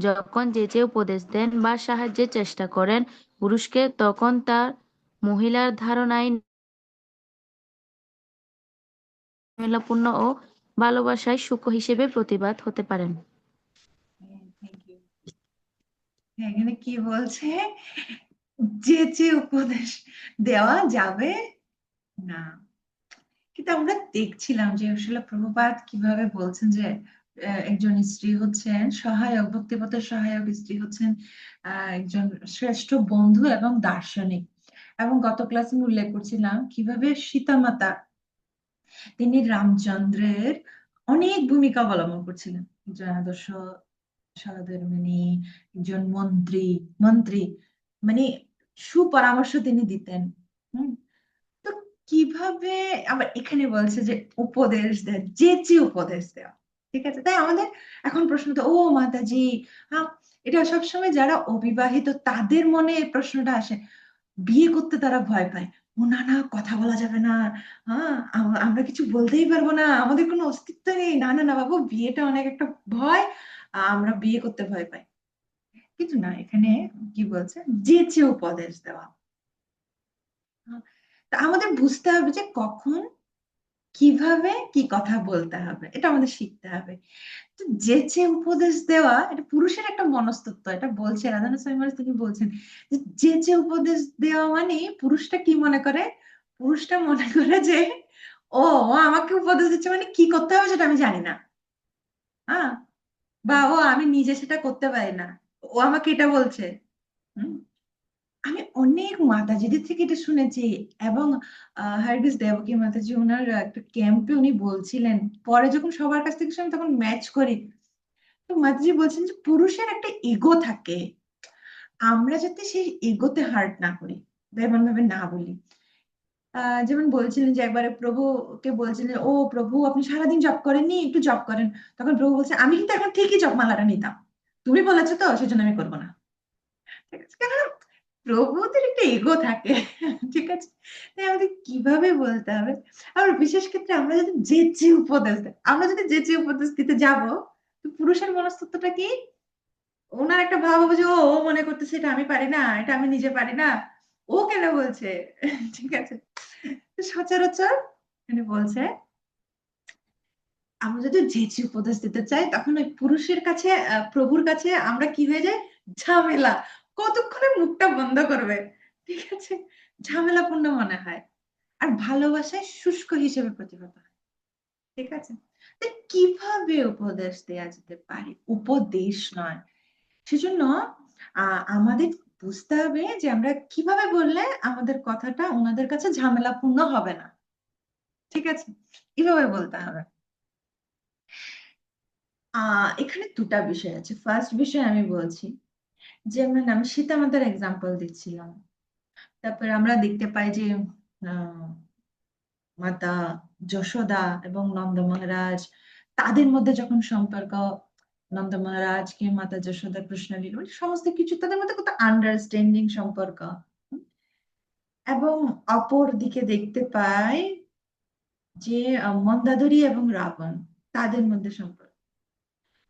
যখন যেচে উপদেশ দেন বা সাহায্যের চেষ্টা করেন পুরুষকে, তখন তার মহিলার ধারণায় মহিলাপূর্ণ ও ভালোবাসায় সূক্ষ্ম হিসেবে প্রতিবাদ হতে পারেন। Thank you. এখানে কি বলছে? যে উপদেশ দেওয়া যাবে না। কিন্তু আমরা দেখছিলাম যে আসলে প্রভুপাদ কিভাবে বলছেন যে একজন স্ত্রী হচ্ছেন সহায়ক, ভক্তিপথের সহায়ক স্ত্রী হচ্ছেন একজন শ্রেষ্ঠ বন্ধু এবং দার্শনিক। এবং গত ক্লাসে আমি উল্লেখ করছিলাম কিভাবে সীতামাতা তিনি রামচন্দ্রের অনেক ভূমিকা অবলম্বন করছিলেন। একজন আদর্শ সহধর্মিণী, একজন মন্ত্রী মন্ত্রী মানে সুপরামর্শ তিনি দিতেন। হুম। তো কিভাবে আবার এখানে বলছে যে উপদেশ দেয়, যেচে উপদেশ দেওয়া। ঠিক আছে, তাই আমাদের এখন প্রশ্ন তো, ও মাতাজি, হ্যাঁ, এটা সবসময় যারা অবিবাহিত তাদের মনে এই প্রশ্নটা আসে, বিয়ে করতে তারা ভয় পায়। ও না না, কথা বলা যাবে না, হ্যাঁ, আমরা কিছু বলতেই পারবো না, আমাদের কোনো অস্তিত্ব নেই, না না না বাবু, বিয়েটা অনেক একটা ভয়, আমরা বিয়ে করতে ভয় পাই। কিন্তু না, এখানে কি বলছে, যেচে উপদেশ দেওয়া। হ্যাঁ, তা আমাদের বুঝতে হবে যে কখন কিভাবে কি কথা বলতে হবে, এটা আমাদের শিখতে হবে। তো যেচে উপদেশ দেওয়া এটা পুরুষের একটা মনস্তত্ত্ব, এটা বলছে রাধানা স্বামী মহারাজ, তিনি বলছেন যে যেচে উপদেশ দেওয়া মানে পুরুষটা কি মনে করে, পুরুষটা মনে করে যে ও আমাকে উপদেশ দিচ্ছে মানে কি করতে হবে সেটা আমি জানি না, হ্যাঁ, বা আমি নিজে সেটা করতে পারি না, ও আমাকে এটা বলছে। হুম, আমি অনেক মাতাজিদের থেকে এটা শুনেছি। এবং হারগিজ দেবকী মাতাজি ওনার একটা ক্যাম্পে উনি বলছিলেন, পরে যখন সবার কাছ থেকে শুনি তখন ম্যাচ করি, তো মাতাজি বলছেন যে পুরুষের একটা ইগো থাকে, আমরা যাতে সেই ইগোতে হার্ট না করি বা এমন ভাবে না বলি। যেমন বলছিলেন যে একবারে প্রভুকে বলছিলেন, ও প্রভু আপনি সারাদিন জব করেননি, একটু জব করেন। তখন প্রভু বলছে, আমি কিন্তু এখন ঠিকই জপমালাটা নিতাম, তুমি বলেছো তো সেজন্য আমি করবো না। ঠিক আছে, কারণ প্রভুদের একটা ইগো থাকে। ঠিক আছে, তাই আমাদের কিভাবে বলতে হবে। আর বিশেষ ক্ষেত্রে আমরা যদি যেচে উপদেশ দেয়, আমরা যদি যেচে উপদেশ দিতে যাব, তো পুরুষের মনস্তত্ত্বটা কি, ওনার একটা ভাব হবে যে ও মনে করতেছে এটা আমি পারি না, এটা আমি নিজে পারি না, ও কেন বলছে। ঠিক আছে, তো সচরাচর এখানে বলছে আমরা যদি যেচে উপদেশ দিতে চাই তখন ওই পুরুষের কাছে, প্রভুর কাছে আমরা কি হয়ে যায়, ঝামেলা, কতক্ষণে মুখটা বন্ধ করবে। ঠিক আছে, ঝামেলাপূর্ণ মনে হয়, আর ভালোবাসায় শুষ্ক হিসেবে প্রতিভাত হয়। ঠিক আছে, তো কিভাবে উপদেশ দেয়া যেতে পারে, উপদেশ নয়, সেজন্য আমাদের বুঝতে হবে যে আমরা কিভাবে বললে আমাদের কথাটা ওনাদের কাছে ঝামেলাপূর্ণ হবে না। ঠিক আছে, এভাবে বলতে হবে। এখানে দুটা বিষয় আছে। ফার্স্ট বিষয় আমি বলছি, যেমন আমি সীতা মাতার এক্সাম্পল দিচ্ছিলাম, তারপরে আমরা দেখতে পাই যে আহ, মাতা যশোদা এবং নন্দ মহারাজ, তাদের মধ্যে যখন সম্পর্ক, নন্দ মহারাজকে মাতা যশোদা কৃষ্ণ লীলা, মানে সমস্ত কিছু তাদের মধ্যে কত আন্ডারস্ট্যান্ডিং সম্পর্ক। এবং অপর দিকে দেখতে পাই যে মন্দাদরি এবং রাবণ, তাদের মধ্যে সম্পর্ক।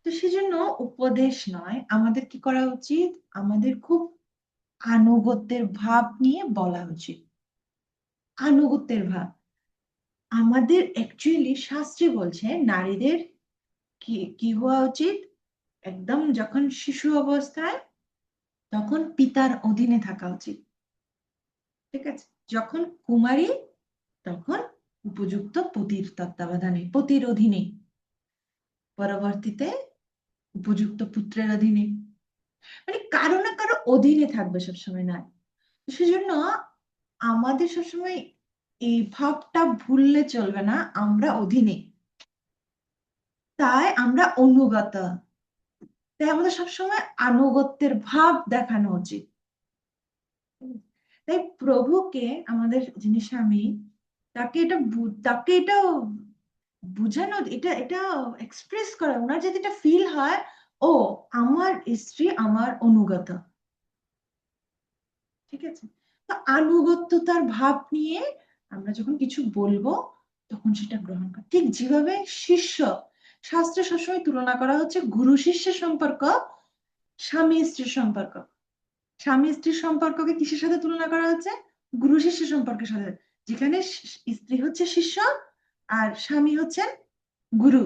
তো সেজন্য উপদেশ নয়, আমাদের কি করা উচিত, আমাদের খুব আনুগত্যের ভাব নিয়ে বলা উচিত। আনুগত্যের ভাব আমাদের অ্যাকচুয়ালি শাস্ত্রে বলছে নারীদের কি কি হওয়া উচিত, একদম যখন শিশু অবস্থায় তখন পিতার অধীনে থাকা উচিত। ঠিক আছে, যখন কুমারী তখন উপযুক্ত পতির তত্ত্বাবধানে, পতির অধীনে, পরবর্তীতে উপযুক্ত পুত্রের অধীনে, মানে কারো না কারো অধীনে থাকবে সবসময় না। সেজন্য আমাদের সবসময় এই ভাবটা ভুললে চলবে না, আমরা অধীনে, তাই আমরা অনুগত, তাই আমাদের সবসময় আনুগত্যের ভাব দেখানো উচিত। তাই প্রভুকে আমাদের যিনি স্বামী, তাকে এটা বুঝানো, এটা এটা এক্সপ্রেস করা, ওনার যদি এটা ফিল হয়, ও আমার স্ত্রী আমার অনুগত। ঠিক আছে, তো আনুগত্যতার ভাব নিয়ে আমরা যখন কিছু বলবো তখন সেটা গ্রহণ করা, ঠিক যেভাবে শিষ্য, শাস্ত্রে সবসময় তুলনা করা হচ্ছে গুরু শিষ্যের সম্পর্ক, স্বামী স্ত্রীর সম্পর্ক, স্বামী স্ত্রীর সম্পর্ককে কিসের সাথে তুলনা করা হচ্ছে, গুরু শিষ্য সম্পর্কের সাথে, যেখানে স্ত্রী হচ্ছে শিষ্য আর স্বামী হচ্ছেন গুরু।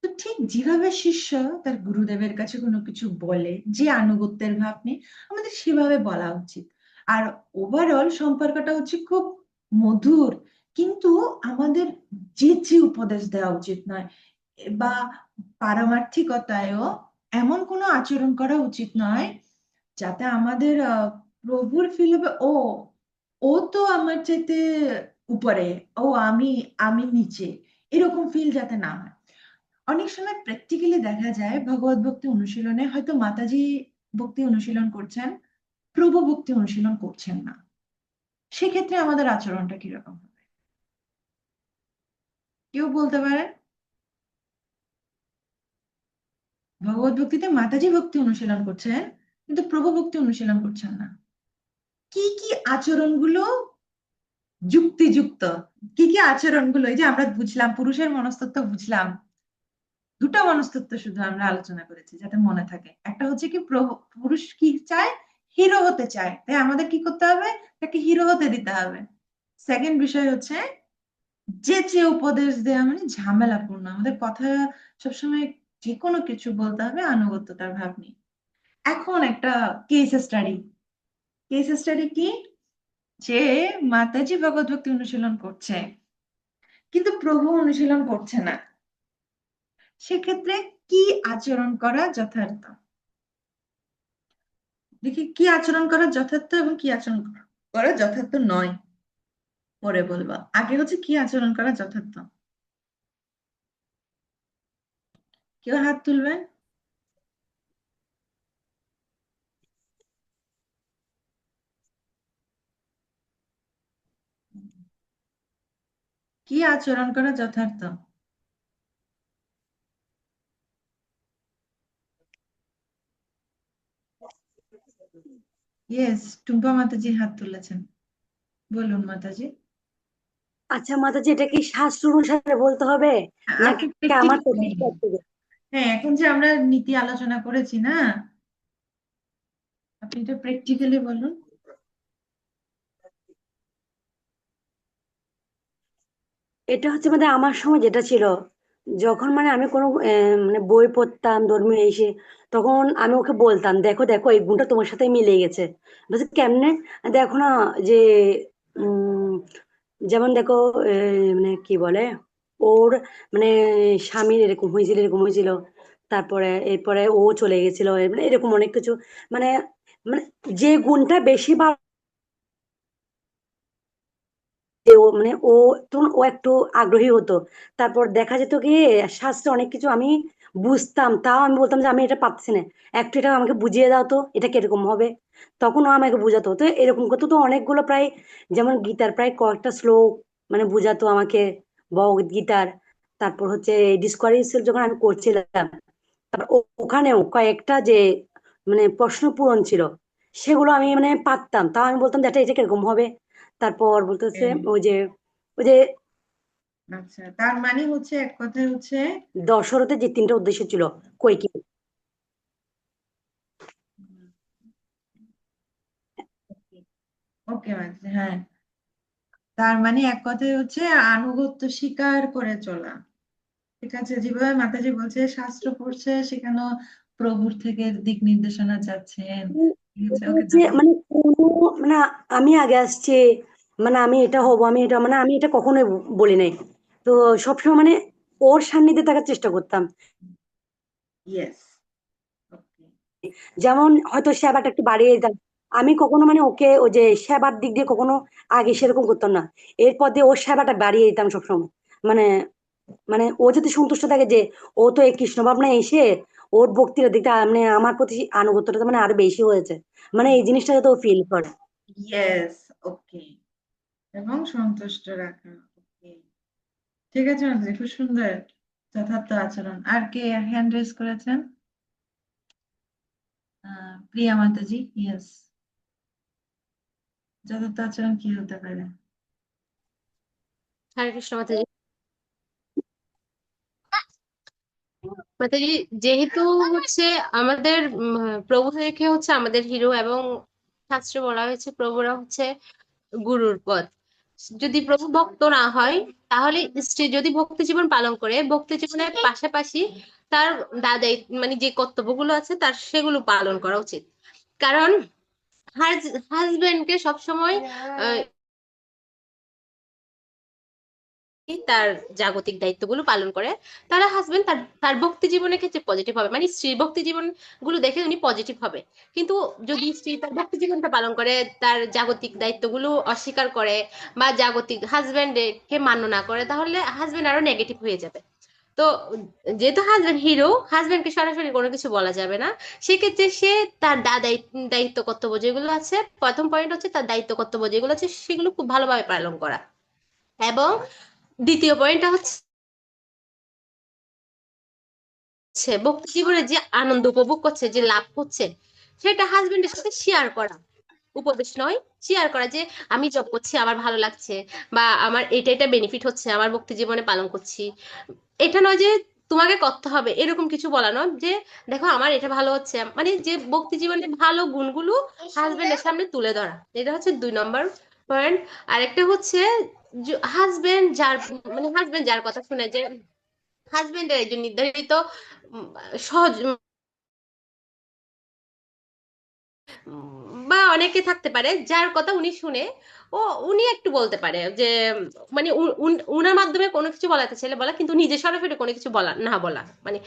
তো ঠিক যেভাবে শিষ্য তার গুরুদেবের কাছে কোনো কিছু বলে যে আনুগত্যের ভাব নেই, আমাদের সেভাবে বলা উচিত। আর ওভারঅল সম্পর্কটা হচ্ছে খুব মধুর, কিন্তু আমাদের যে উপদেশ দেওয়া উচিত নয়, বা পারমার্থিকতায়ও এমন কোনো আচরণ করা উচিত নয় যাতে আমাদের প্রভুর ফিল হবে, ও তো আমার চাইতে উপরে, ও আমি আমি নিচে, এরকম ফিল যাতে না হয়। অনেক সময় প্র্যাকটিক্যালি দেখা যায় ভগবত ভক্তি অনুশীলনে হয়তো মাতাজি ভক্তি অনুশীলন করছেন, প্রভু ভক্তি অনুশীলন করছেন না। সেক্ষেত্রে আমাদের আচরণটা কিরকম হবে? কেউ বলতে পারে? ভগবত ভক্তিতে মাতাজি ভক্তি অনুশীলন করছেন, কিন্তু প্রভু ভক্তি অনুশীলন করছেন না। কি কি আচরণগুলো যুক্তিযুক্ত? কি কি আচরণগুলো, এই যে আমরা বুঝলাম পুরুষের মনস্তত্ত্ব বুঝলাম, দুটো মনস্তত্ত্ব শুধু আমরা আলোচনা করেছি যাতে মনে থাকে। একটা হচ্ছে কি পুরুষ কি চায়? হিরো হতে চায়, তাই আমাদের কি করতে হবে? তাকে হিরো হতে দিতে হবে। সেকেন্ড বিষয় হচ্ছে যে উপদেশ দেওয়া মানে ঝামেলাপূর্ণ, আমাদের কথা সবসময় যে কোনো কিছু বলতে হবে আনুগত্যতার ভাব নিয়ে। এখন একটা কেস স্টাডি। কেস স্টাডি কি? যে মাতাজি ভগবত ভক্তি অনুশীলন করছে কিন্তু প্রভু অনুশীলন করছে না, সেক্ষেত্রে কি আচরণ করা যথার্থ? দেখি কি আচরণ করা যথার্থ এবং কি আচরণ করা যথার্থ নয়, পরে বলবো। আগে হচ্ছে কি আচরণ করা যথার্থ। কেউ হাত তুলবেন? কি আচরণ করা যথার্থ? ইয়েস, টুম্পা মাতাজি হাত তুলেছেন। বলুন মাতাজি। আচ্ছা মাতাজি, এটা কি শাস্ত্র অনুসারে বলতে হবে আপনি নাকি আমার প্র্যাকটিক্যালি, থেকে? হ্যাঁ এখন যে আমরা নীতি আলোচনা করেছি না, আপনি এটা প্র্যাকটিক্যালি বলুন। এটা হচ্ছে মানে আমার সময় যেটা ছিল, যখন মানে আমি কোনো মানে বই পড়তাম ধর্মীয় এসে, তখন আমি ওকে বলতাম, দেখো দেখো এই গুণটা তোমার সাথে মিলে গেছে। বলছে কেমনে? দেখো না, যে উম যেমন দেখো, মানে কি বলে, ওর মানে স্বামীর এরকম হয়েছিল এরকম হয়েছিল, তারপরে এরপরে ও চলে গেছিল, মানে এরকম অনেক কিছু, মানে মানে যে গুণটা বেশি যে ও মানে ও তখন ও একটু আগ্রহী হতো। তারপর দেখা যেত কি শাস্ত্রে অনেক কিছু আমি বুঝতাম, তাও আমি বলতাম যে আমি এটা পাচ্ছি না, একটু এটা আমাকে বুঝিয়ে দাও তো, এটা কিরকম হবে। তখন ও আমাকে বুঝাতো, তো এরকম করতো। তো অনেকগুলো প্রায়, যেমন গীতার প্রায় কয়েকটা শ্লোক মানে বুঝাতো আমাকে, ভগবত গীতার। তারপর হচ্ছে ডিসকভারি যখন আমি করছিলাম, তারপর ওখানেও কয়েকটা যে মানে প্রশ্ন পূরণ ছিল, সেগুলো আমি মানে পারতাম, তাও আমি বলতাম যে এটা কিরকম হবে। তারপর বলতেছে হ্যাঁ, ওই যে আচ্ছা, তার মানে হচ্ছে এক কথায় হচ্ছে দশরথের যে তিনটা উদ্দেশ্য ছিল, কৈকি। ওকে মাঝে, হ্যাঁ, তার মানে এক কথায় হচ্ছে আনুগত্য স্বীকার করে চলা। ঠিক আছে, যেভাবে মাতাজি বলছে শাস্ত্র পড়ছে, সেখানেও প্রভুর থেকে দিক নির্দেশনা যাচ্ছেন। ঠিক আছে, ওকে যে মানে কোনো মানে আমি আগে আসছি, মানে আমি এটা হব, আমি এটা মানে আমি এটা কখনোই বলি নাই। তো সবসময় মানে ওর সান্নিধ্যে থাকার চেষ্টা করতাম। ইয়েস, ওকে, যেমন হয়তো সেবাটা একটু বাড়িয়ে দিতাম, আমি কখনো মানে ওকে ওই যে সেবার দিক দিয়ে কখনো আগে সেরকম করতাম না। এরপর দিয়ে ওর সেবাটা বাড়িয়ে দিতাম সবসময়। মানে মানে ও যদি সন্তুষ্ট থাকে যে ও তো এই কৃষ্ণ ভাবনা এসে ওর ভক্তির দিকটা মানে আমার প্রতি আনুগত্যটা মানে আরো বেশি হয়েছে, মানে এই জিনিসটা যাতে ও ফিল করে। ইয়েস, ওকে, এবং সন্তুষ্ট রাখা। ওকে, ঠিক আছে মাতাজি, খুব সুন্দর যথার্থ আচরণ। আর কে হ্যান্ড রেজ করেছেন? প্রিয়া মাতাজি, ইয়েস, যথার্থ আচরণ কি হতে পারে? হরে কৃষ্ণ মাতাজি। মাতাজি, যেহেতু হচ্ছে আমাদের প্রভু থেকে হচ্ছে আমাদের হিরো, এবং শাস্ত্রে বলা হয়েছে প্রভুরা হচ্ছে গুরুর পথ। যদি প্রভু ভক্ত না হয়, তাহলে স্ত্রী যদি ভক্তি জীবন পালন করে, ভক্তি জীবনের পাশাপাশি তার দাদাই মানে যে কর্তব্যগুলো আছে তার সেগুলো পালন করা উচিত। কারণ হাজবেন্ডকে সবসময় তার জাগতিক দায়িত্বগুলো পালন করে, তাহলে হাজবেন্ড তার তার ভক্তি জীবনের ক্ষেত্রে পজিটিভ হবে, মানে স্ত্রীর ভক্তি জীবন গুলো দেখে উনি পজিটিভ হবে। কিন্তু যদি স্ত্রী তার ভক্তি জীবনটা পালন করে, তার জাগতিক দায়িত্বগুলো অস্বীকার করে বা জাগতিক হাজবেন্ড কে মান্য না করে, তাহলে হাজবেন্ড আরো নেগেটিভ হয়ে যাবে। তো যেহেতু হাজবেন্ড হিরো, হাজবেন্ডকে সরাসরি কোনো কিছু বলা যাবে না। সেক্ষেত্রে সে তার দায়িত্ব কর্তব্য যেগুলো আছে, প্রথম পয়েন্ট হচ্ছে তার দায়িত্ব কর্তব্য যেগুলো আছে সেগুলো খুব ভালোভাবে পালন করা। এবং দ্বিতীয় পয়েন্টটা হচ্ছে ব্যক্তি জীবনে যে আনন্দ উপভোগ করছে, যে লাভ হচ্ছে, সেটা হাজবেন্ডের সাথে শেয়ার করা। উপদেশ নয়, শেয়ার করা যে আমি জব করছি, আমার ভালো লাগছে, বা আমার এটা এটা বেনিফিট হচ্ছে, আমার ভক্তি জীবনে পালন করছি। এটা নয় যে তোমাকে করতে হবে, এরকম কিছু বলা নয় যে দেখো আমার এটা ভালো হচ্ছে, মানে যে ভক্তি জীবনের ভালো গুণগুলো হাজবেন্ডের সামনে তুলে ধরা, এটা হচ্ছে 2 নম্বর পয়েন্ট। আরেকটা হচ্ছে হাজবেন্ড যার, মানে হাজবেন্ড যার কথা শুনে, যে হাজবেন্ডের একজন নির্ধারিত উম, সহজ বা অনেকে থাকতে পারে যার কথা উনি শুনে ও উনি একটু বলতে পারে যে মানে উনার মাধ্যমে কোনো কিছু বলাতে ছেলে বলা, কিন্তু নিজে সরাসরি কোনো কিছু বলা না বলা, মানে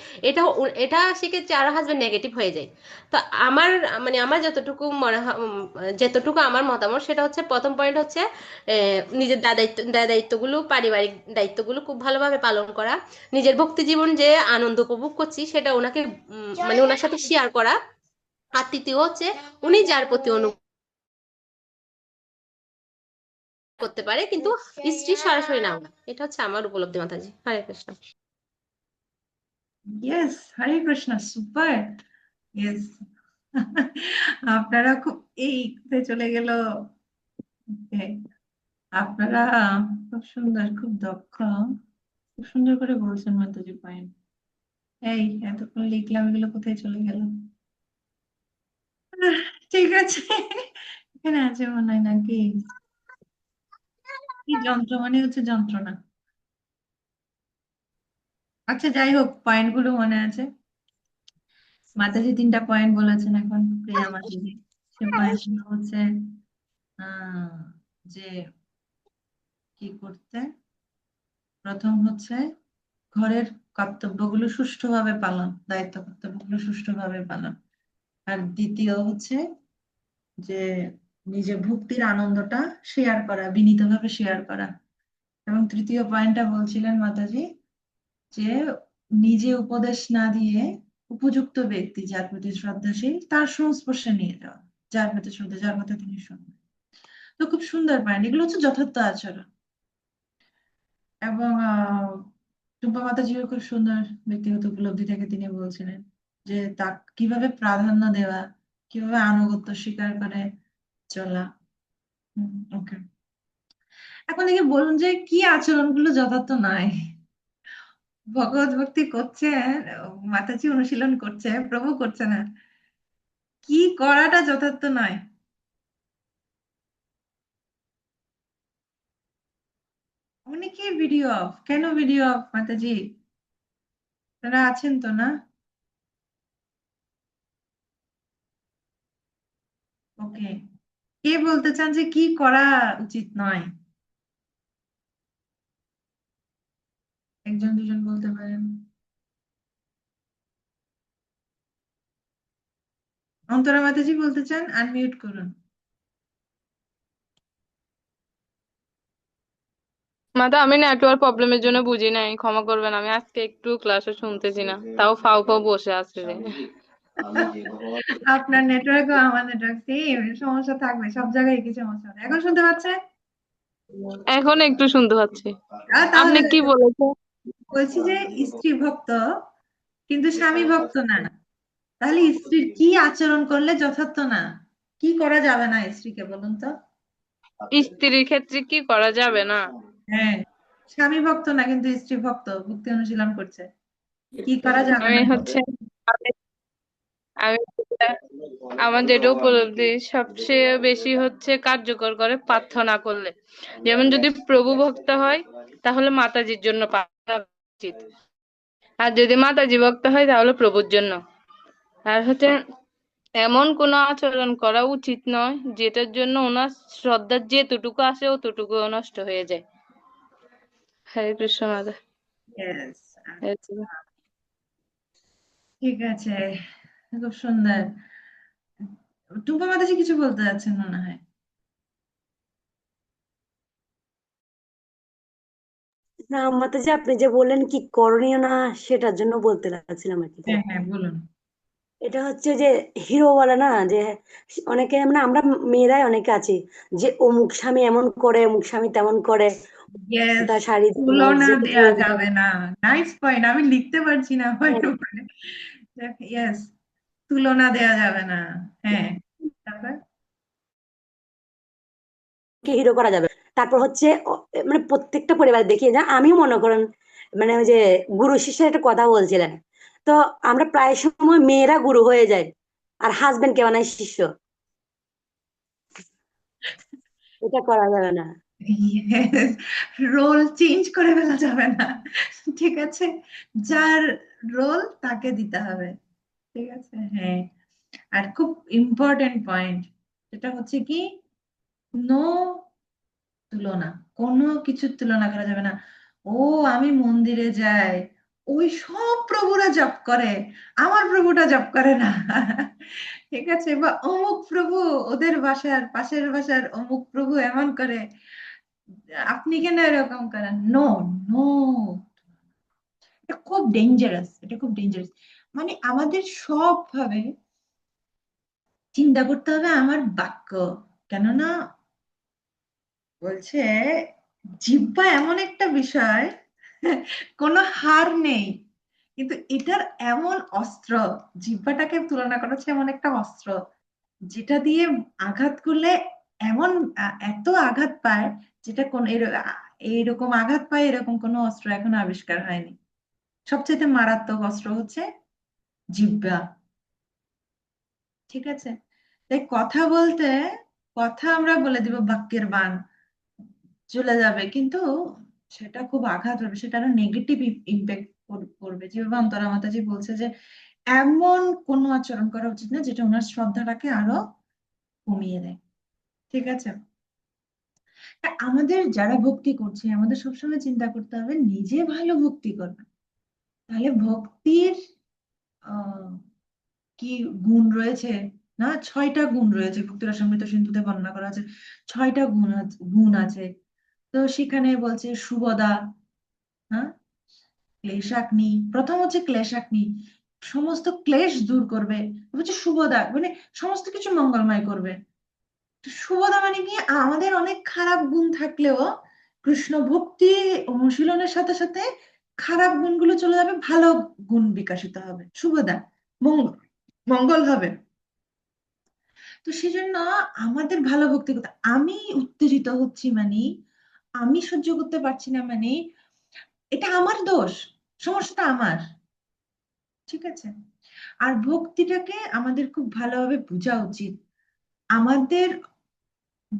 এটা সেক্ষেত্রে আরো হাজবেন্ড নেগেটিভ হয়ে যায়। তো আমার, মানে আমার যতটুকু মনে হয়, যতটুকু আমার মতামত সেটা হচ্ছে, প্রথম পয়েন্ট হচ্ছে নিজের দায়িত্বগুলো, পারিবারিক দায়িত্বগুলো খুব ভালোভাবে পালন করা, নিজের ভক্তি জীবন যে আনন্দ উপভোগ করছি সেটা ওনাকে মানে ওনার সাথে শেয়ার করা। আর তৃতীয় হচ্ছে উনি যার প্রতি অনুভব করতে পারে, কিন্তু স্ত্রী সরাসরি নাও না। এটা হচ্ছে আমার উপলব্ধি, মাতাজি। হরে কৃষ্ণ। ইয়েস, হরে কৃষ্ণ, সুপার। ইয়েস। আপনারা খুব, এই কোথায় চলে গেল? Okay, আপনারা খুব সুন্দর, খুব দক্ষ, খুব সুন্দর করে বলছেন মাতাজি পয়েন্ট। এই এতক্ষণ লিখলাম, এগুলো কোথায় চলে গেল? আহ, ঠিক আছে, এখানে আছে মনে হয় নাকি? কি যন্ত্র, মানে হচ্ছে যন্ত্রণা। আচ্ছা, যাই হোক, পয়েন্ট গুলো মনে আছে। মাতাজি 3টা পয়েন্ট বলেছেন এখন, প্রিয়া মাতাজি। সে পয়েন্ট গুলো হচ্ছে আহ যে কি করতে, প্রথম হচ্ছে ঘরের কর্তব্যগুলো সুষ্ঠুভাবে পালন, দায়িত্ব কর্তব্যগুলো সুষ্ঠুভাবে পালন। আর দ্বিতীয় হচ্ছে যে নিজের ভক্তির আনন্দটা শেয়ার করা, বিনীতভাবে শেয়ার করা। এবং তৃতীয় পয়েন্টটা বলছিলেন মাতাজি যে নিজে উপদেশ না দিয়ে উপযুক্ত ব্যক্তি যার প্রতি শ্রদ্ধাশীল তার সংস্পর্শে নিয়ে যাওয়া, যার প্রতি শ্রদ্ধা, যার কথা তিনি শুনবেন। তো খুব সুন্দর পয়েন্ট, এগুলো হচ্ছে যথার্থ আচরণ। এবং টুম্পা মাতাজিও খুব সুন্দর ব্যক্তিগত উপলব্ধি থেকে তিনি বলছিলেন যে তা কিভাবে প্রাধান্য দেওয়া, কিভাবে আনুগত্য স্বীকার করে চলা। ওকে, এখন দেখে বলুন যে কি আচরণগুলো যথার্থ নয়। ভগবত ভক্তি করছে, মাতাজি অনুশীলন করছে, প্রভু করছে না, কি করাটা যথার্থ নয়? অনেকে ভিডিও অফ, কেন ভিডিও অফ মাতাজি? তারা আছেন তো না? ওকে, কে বলতে চান যে কি করা উচিত নয়? একজন দুজন বলতে পারেন। অন্তরা মাতাজি বলতে চান, আনমিউট করুন। মাদা, আমি নেটওয়ার্ক প্রবলেমের জন্য বুঝি নাই, ক্ষমা করবেন। আমি আজকে একটু ক্লাসে শুনতেছি না, তাও ফাও ফাও বসে আছে যে। আপনার নেটওয়ার্ক ও আমার নেটওয়ার্ক সেম, সমস্যা থাকবে, সব জায়গায় কি সমস্যা হবে। এখন শুনতে পাচ্ছেন? এখন একটু শুনতে পাচ্ছি। আপনি তাহলে কি বলেছেন? বলছি যে স্ত্রী ভক্ত কিন্তু স্বামী ভক্ত না, তাহলে স্ত্রীর কি আচরণ করলে যথার্থ না, কি করা যাবে না স্ত্রীকে, বলুন তো? স্ত্রীর ক্ষেত্রে কি করা যাবে না? হ্যাঁ, স্বামী ভক্ত না কিন্তু স্ত্রী ভক্ত, ভক্তি অনুশীলন করছে, কি করা যাবে আমি না? হচ্ছে আমি আমি আমার যেটা উপলব্ধি সবচেয়ে বেশি হচ্ছে কার্যকর করে প্রার্থনা করলে। যেমন যদি প্রভু ভক্ত হয় তাহলে মাতাজির জন্য প্রার্থনা করা উচিত, আর যদি মাতাজি ভক্ত হয় তাহলে প্রভুর জন্য। আর হচ্ছে এমন কোনো আচরণ করা উচিত নয় যেটার জন্য ওনার শ্রদ্ধার যেতটুকু আছে অতটুকু নষ্ট হয়ে যায়। হরে কৃষ্ণ মাতা। Yes, এই ঠিক আছে, খুব সুন্দর। টুম্পা মাতাজি কিছু বলতে যাচ্ছেন মনে হয়। না মাতাজি, আপনি যে বললেন কি করণীয় না, সেটার জন্য বলতে লাগছিলাম আর কি। হ্যাঁ হ্যাঁ বলুন। এটা হচ্ছে যে হিরো বলে না, যে অনেকে মানে আমরা মেয়েরাই অনেকে আছি যে অমুক স্বামী এমন করে, অমুক স্বামী তেমন করে, ইয়েস, তার শাড়ি তুলনা যে দেয়া যাবে না। নাইস পয়েন্ট, আমি লিখতে পারছি না পয়েন্ট হ্যাঁ, উপরে। ইয়েস, তুলনা দেয়া যাবে না। হ্যাঁ, তারপর কে হিরো করা যাবে। তারপর হচ্ছে মানে প্রত্যেকটা পরিবার দেখিয়ে যা, আমিও মনে করেন মানে ওই যে গুরু শিষ্যের একটা কথা বলছিলেন, তো আমরা প্রায় সময় মেয়েরা গুরু হয়ে যায় আর হাজবেন্ড কে বানায় শিষ্য। এটা করা যাবে না। রোল চেঞ্জ করে ফেলা যাবে না, ঠিক আছে? যার রোল তাকে দিতে হবে, ঠিক আছে? হ্যাঁ, আর খুব ইম্পর্টেন্ট পয়েন্ট যেটা হচ্ছে কি, নো তুলনা, কোনো কিছুর তুলনা করা যাবে না। ও আমি মন্দিরে যাই, ওই সব প্রভুরা জপ করে, আমার প্রভুটা জপ করে না। ঠিক আছে? বা অমুক প্রভু, ওদের বাসার পাশের বাসার অমুক প্রভু এমন করে, আপনি কেন এরকম করেন? নো, নো, এটা খুব ডেঞ্জারাস, এটা খুব ডেঞ্জারাস। মানে আমাদের সব ভাবে চিন্তা করতে হবে আমার বাক্য, কেননা বলছে জিহ্বা এমন একটা বিষয়, কোনো হার নেই, কিন্তু এটার এমন অস্ত্র, জিহ্বাটাকে তুলনা করা হচ্ছে এমন একটা অস্ত্র যেটা দিয়ে আঘাত করলে এমন এত আঘাত পায়, যেটা কোন এইরকম আঘাত পায় এরকম কোনো অস্ত্র এখন আবিষ্কার হয়নি। সবচেয়ে মারাত্মক অস্ত্র হচ্ছে জিহ্বা, ঠিক আছে? তাই কথা বলতে, কথা আমরা বলে দিব বাক্যের বান চলে যাবে, কিন্তু সেটা খুব আঘাত হবে, সেটা আরো নেগেটিভ ইম্প্যাক্ট করবে। যেভাবে অন্তরা মাতাজি বলছে যে এমন কোনো আচরণ করা উচিত না যেটা ওনার শ্রদ্ধাটাকে আরো কমিয়ে দেয়, ঠিক আছে? তা আমাদের যারা ভক্তি করছে, আমাদের সবসময় চিন্তা করতে হবে নিজে ভালো ভক্তি করবে, তাহলে ভক্তির আহ কি গুণ রয়েছে না, 6টা গুণ রয়েছে, ভক্তি রসামৃত সিন্ধুতে বর্ণনা করা আছে। 6টা গুণ আছে। তো সেখানে বলছে সুবদা, হ্যাঁ, ক্লেশাগ্নি, প্রথম হচ্ছে ক্লেশাগ্নি, সমস্ত ক্লেশ দূর করবে। হচ্ছে সুবদা, মানে সমস্ত কিছু মঙ্গলময় করবে। তো সুবদা মানে কি, আমাদের অনেক খারাপ গুণ থাকলেও কৃষ্ণ ভক্তি অনুশীলনের সাথে সাথে খারাপ গুণগুলো চলে যাবে, ভালো গুণ বিকশিত হবে, সুবদা, মঙ্গল, মঙ্গল হবে। তো সেজন্য আমাদের ভালো ভক্তি করতে, আমি উত্তেজিত হচ্ছি মানে, আমি সহ্য করতে পারছি না মানে, এটা আমার দোষ, সমস্যাটা আমার, ঠিক আছে? আর ভক্তিটাকে আমাদের খুব ভালোভাবে বোঝা উচিত, আমাদের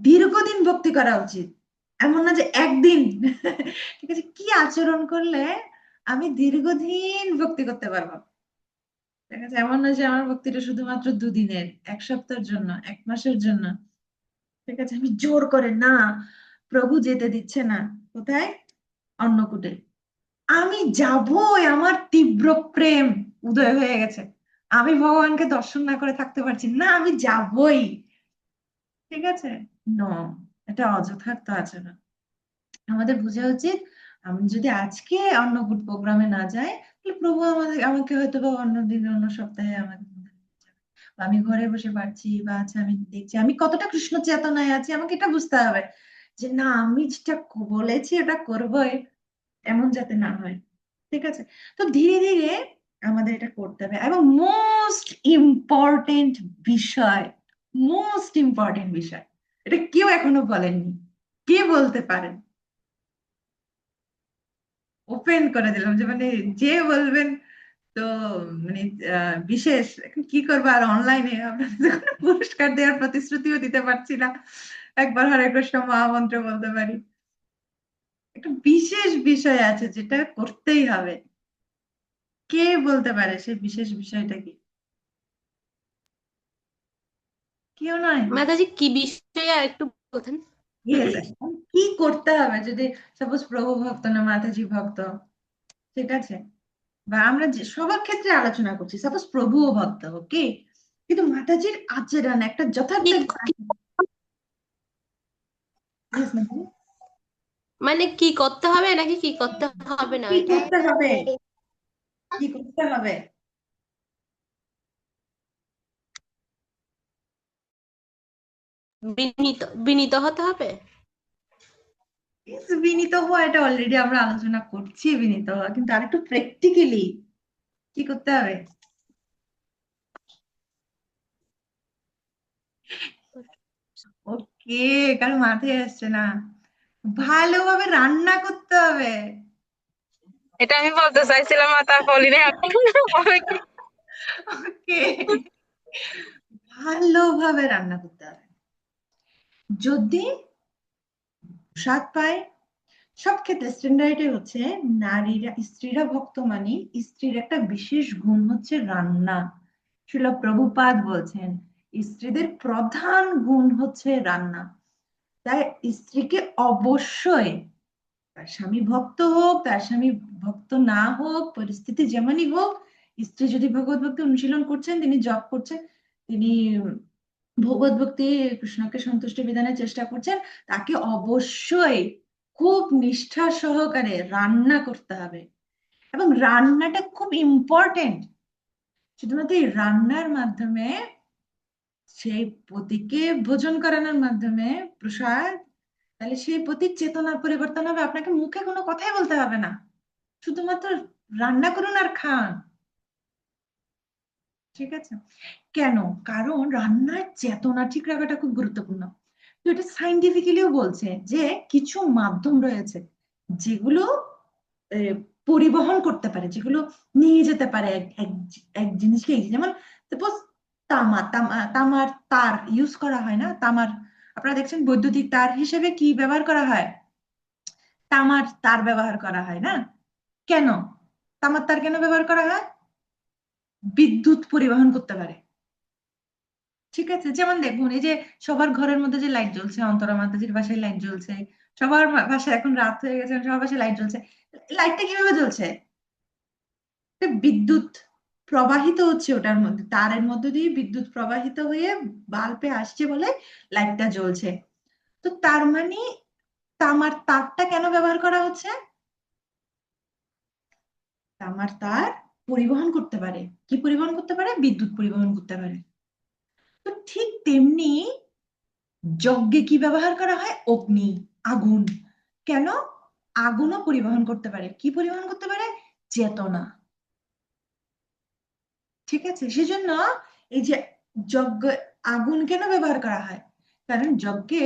দীর্ঘদিন ভক্তি করা উচিত, এমন না যে একদিন। ঠিক আছে, কি আচরণ করলে আমি দীর্ঘদিন ভক্তি করতে পারবো, ঠিক আছে? এমন না যে আমার ভক্তিটা শুধুমাত্র দুদিনের, এক সপ্তাহের জন্য, এক মাসের জন্য, ঠিক আছে? আমি জোর করে না, প্রভু যেতে দিচ্ছে না, কোথায়? অন্নকূটে আমি যাবই, আমার তীব্র প্রেম উদয় হয়ে গেছে, আমি ভগবানকে দর্শন না করে থাকতে পারছি না, আমি যাবই, ঠিক আছে? ন, এটা অযথার্থ আচরণ। আমাদের বোঝা উচিত, আমি যদি আজকে অন্নকূট প্রোগ্রামে না যাই, তাহলে প্রভু আমাকে হয়তো বা অন্য দিন, অন্য সপ্তাহে আমাকে নিয়ে যাবে। বা আমি ঘরে বসে পারছি, বা আচ্ছা আমি দেখছি আমি কতটা কৃষ্ণ চেতনায় আছি, আমাকে এটা বুঝতে হবে যে না, আমি যেটা বলেছি ওটা করবোই, এমন যাতে না হয়, ঠিক আছে? তো ধীরে ধীরে আমাদের এটা করতে হবে। এবং মোস্ট ইম্পর্টেন্ট বিষয়, মোস্ট ইম্পর্টেন্ট বিষয়, এটা কেউ এখনো বলেননি, কে বলতে পারেন? ওপেন করে দিলাম যে মানে যে বলবেন, তো মানে বিশেষ, এখন কি করবো আর, অনলাইনে আপনাদের কোনো পুরস্কার দেওয়ার প্রতিশ্রুতিও দিতে পারছি না, একবার হরে কৃষ্ণ মহামন্ত্র বলতে পারি। একটা বিশেষ বিষয় আছে যেটা করতেই হবে, কে বলতে পারে সেই বিশেষ বিষয়টা কি? কেউ নয়। মাতাজি কি বিষয়ে আর একটু বলতেন? ইয়েস, কি করতে হবে যদি সাপোজ প্রভু ভক্ত না মাতাজি ভক্ত, ঠিক আছে? বা আমরা যে সবার ক্ষেত্রে আলোচনা করছি, সাপোজ প্রভুও ভক্ত, ওকে, কিন্তু মাতাজির আচরণ একটা যথার্থ, কি Yes, মাতাজি। মানে কি করতে হবে নাকি কি করতে হবে না কি এটা? করতে হবে, কি করতে হবে? বিনীত বিনীত হতে হবে। Yes, বিনীত হওয়া, এটা অলরেডি আমরা আলোচনা করছি, বিনীত হওয়া, কিন্তু আরেকটু প্র্যাকটিক্যালি কি করতে হবে? ওকে, কারো মাথায় আসছে না। ভালোভাবে রান্না করতে হবে। এটা আমি বলতে চাইছিলাম আর তা বলি না ওকে, ভালোভাবে রান্না করতে হবে। যদি স্বাদ পায়, সব ক্ষেত্রে স্ট্যান্ডার্ডে হচ্ছে নারীরা, স্ত্রীরা ভক্ত মানে স্ত্রীর একটা বিশেষ গুণ হচ্ছে রান্না। শিলা প্রভুপাদ বলছেন স্ত্রীদের প্রধান গুণ হচ্ছে রান্না। তাই স্ত্রীকে অবশ্যই, তার স্বামী ভক্ত হোক, তার স্বামী ভক্ত না হোক, পরিস্থিতি যেমনই হোক, স্ত্রী যদি ভগবত ভক্তি অনুশীলন করছেন, তিনি জপ করছেন, তিনি ভগবত ভক্তি, কৃষ্ণকে সন্তুষ্টি বিধানের চেষ্টা করছেন, তাকে অবশ্যই খুব নিষ্ঠা সহকারে রান্না করতে হবে। এবং রান্নাটা খুব ইম্পর্টেন্ট। শুধুমাত্র এই রান্নার মাধ্যমে, সেই পতিকে ভোজন করানোর মাধ্যমে প্রসাদ, তাহলে সেই পতির চেতনা পরিবর্তন হবে, আপনাকে মুখে কোনো কথাই বলতে হবে না, শুধুমাত্র রান্না করুন আর খান। ঠিক আছে? কেন? কারণ রান্নার চেতনা ঠিক রাখাটা খুব গুরুত্বপূর্ণ। তো এটা সাইন্টিফিক্যালিও বলছে যে কিছু মাধ্যম রয়েছে যেগুলো আহ, পরিবহন করতে পারে, যেগুলো নিয়ে যেতে পারে এক এক এক জিনিসকে, যেমন সাপোজ তামার তার ইউজ করা হয় না, তামার, আপনারা দেখছেন বৈদ্যুতিক তার হিসেবে কি ব্যবহার করা হয়? তামার তার ব্যবহার করা হয় না? কেন তামার তার কেন ব্যবহার করা হয়? বিদ্যুৎ পরিবহন করতে পারে। ঠিক আছে, যেমন দেখুন এই যে সবার ঘরের মধ্যে যে লাইট জ্বলছে, অন্তরা মাতাজির বাসায় লাইট জ্বলছে, সবার বাসায় এখন রাত হয়ে গেছে, সবার বাসায় লাইট জ্বলছে। লাইটটা কিভাবে জ্বলছে? একটা বিদ্যুৎ প্রবাহিত হচ্ছে ওটার মধ্যে, তারের মধ্যে দিয়ে বিদ্যুৎ প্রবাহিত হয়ে বাল্বে আসছে বলে লাইটটা জ্বলছে। তো তার মানে তামার তারটা কেন ব্যবহার করা হচ্ছে? তামার তার পরিবহন করতে পারে, কি পরিবহন করতে পারে? বিদ্যুৎ পরিবহন করতে পারে। তো ঠিক তেমনি যজ্ঞে কি ব্যবহার করা হয়? অগ্নি, আগুন। কেন? আগুনও পরিবহন করতে পারে, কি পরিবহন করতে পারে? চেতনা। ঠিক আছে, সেজন্য এই যে যজ্ঞ, আগুন কেন ব্যবহার করা হয়? কারণ যজ্ঞে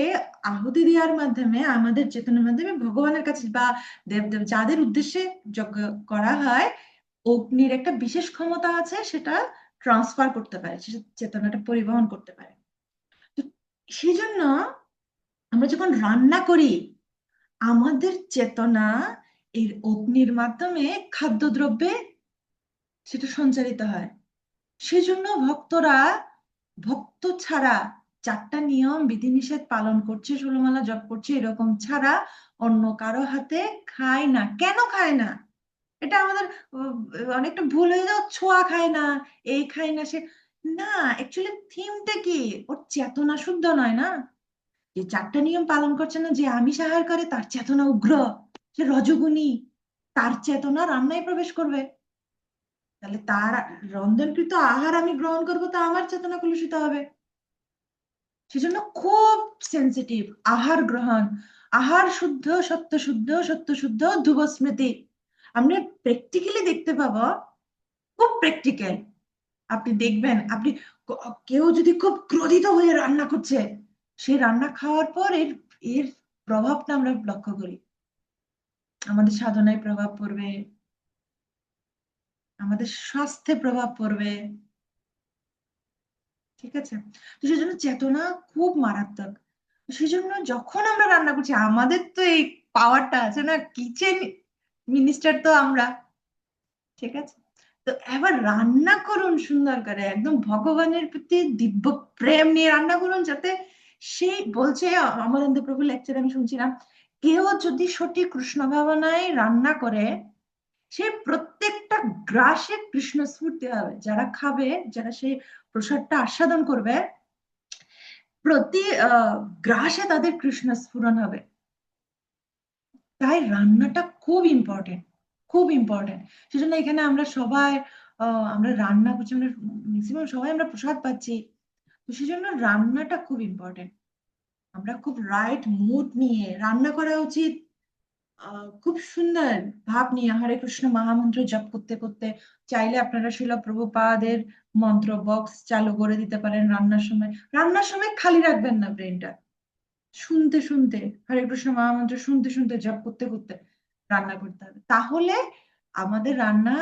আহুতি দেওয়ার মাধ্যমে, আমাদের চেতনার মাধ্যমে ভগবানের কাছে বা দেবদেব যাদের উদ্দেশ্যে যজ্ঞ করা হয়, অগ্নির একটা বিশেষ ক্ষমতা আছে, সেটা ট্রান্সফার করতে পারে, সেটা চেতনাটা পরিবহন করতে পারে। তো সেজন্য আমরা যখন রান্না করি, আমাদের চেতনা এর অগ্নির মাধ্যমে খাদ্যদ্রব্যে সেটা সঞ্চারিত হয়। সেজন্য ভক্তরা, ভক্ত ছাড়া, চারটা নিয়ম বিধিনিষেধ পালন করছে, ষোলমালা জপ করছে, এরকম ছাড়া অন্য কারো হাতে খায় না। কেন খায় না? এটা আমাদের অনেকটা ভুল হয়ে যাও, ছোঁয়া খায় না, এই খায় না, সে না। অ্যাকচুয়ালি থিমটা কি? ওর চেতনা শুদ্ধ নয় না। যে চারটা নিয়ম পালন করছে না, যে আমিষ আহার করে তার চেতনা উগ্র, সে রজোগুণী, তার চেতনা রান্নায় প্রবেশ করবে। তাহলে তার রন্ধনকৃত আহার আমি গ্রহণ করবো, তো আমার চেতনা কলুষিত হবে। সেজন্য খুব সেন্সিটিভ আহার গ্রহণ। আহার শুদ্ধ, সত্য শুদ্ধ, সত্য শুদ্ধ, ধ্রুব স্মৃতি। আমরা প্র্যাকটিক্যালি দেখতে পাবো, খুব প্র্যাকটিক্যাল। আপনি দেখবেন, আপনি কেউ যদি খুব ক্রোধিত হয়ে রান্না করছে, সে রান্না খাওয়ার পর এর এর প্রভাবটা আমরা লক্ষ্য করি, আমাদের সাধনায় প্রভাব পড়বে, আমাদের স্বাস্থ্যে প্রভাব পড়বে। ঠিক আছে? তো সেজন্য চেতনা খুব মারাত্মক। সেজন্য যখন আমরা রান্না করছি, আমাদের তো এই পাওয়ারটা আছে না, কিচেন মিনিস্টার তো আমরা। ঠিক আছে? তো এবার রান্না করুন সুন্দর করে, একদম ভগবানের প্রতি দিব্য প্রেম নিয়ে রান্না করুন, যাতে সেই বলছে, অমরেন্দ্র প্রভু লেকচার আমি শুনছিলাম, কেউ যদি সঠিক কৃষ্ণ ভাবনায় রান্না করে, সে প্রত্যেকটা গ্রাসে কৃষ্ণ স্ফূর্তি হবে। যারা খাবে, যারা সেই প্রসাদটা আস্বাদন করবে, প্রতি গ্রাসে তাদের কৃষ্ণ স্ফুরণ হবে। তাই রান্নাটা খুব ইম্পর্টেন্ট, খুব ইম্পর্টেন্ট। সেজন্য এখানে আমরা সবাই আমরা রান্না করছি, আমরা ম্যাক্সিমাম সবাই আমরা প্রসাদ পাচ্ছি। তো সেজন্য রান্নাটা খুব ইম্পর্টেন্ট। আমরা খুব রাইট মুড নিয়ে রান্না করা উচিত। খুব সুন্দর ভাব নিয়ে হরে কৃষ্ণ মহামন্ত্র জপ করতে করতে। চাইলে আপনারা শিল প্রভুপাদের মন্ত্র বক্স চালু করে দিতে পারেন রান্নার সময়। রান্নার সময় খালি রাখবেন না ব্রেনটা, শুনতে শুনতে হরে কৃষ্ণ মহামন্ত্র শুনতে শুনতে জপ করতে করতে রান্না করতে হবে। তাহলে আমাদের রান্না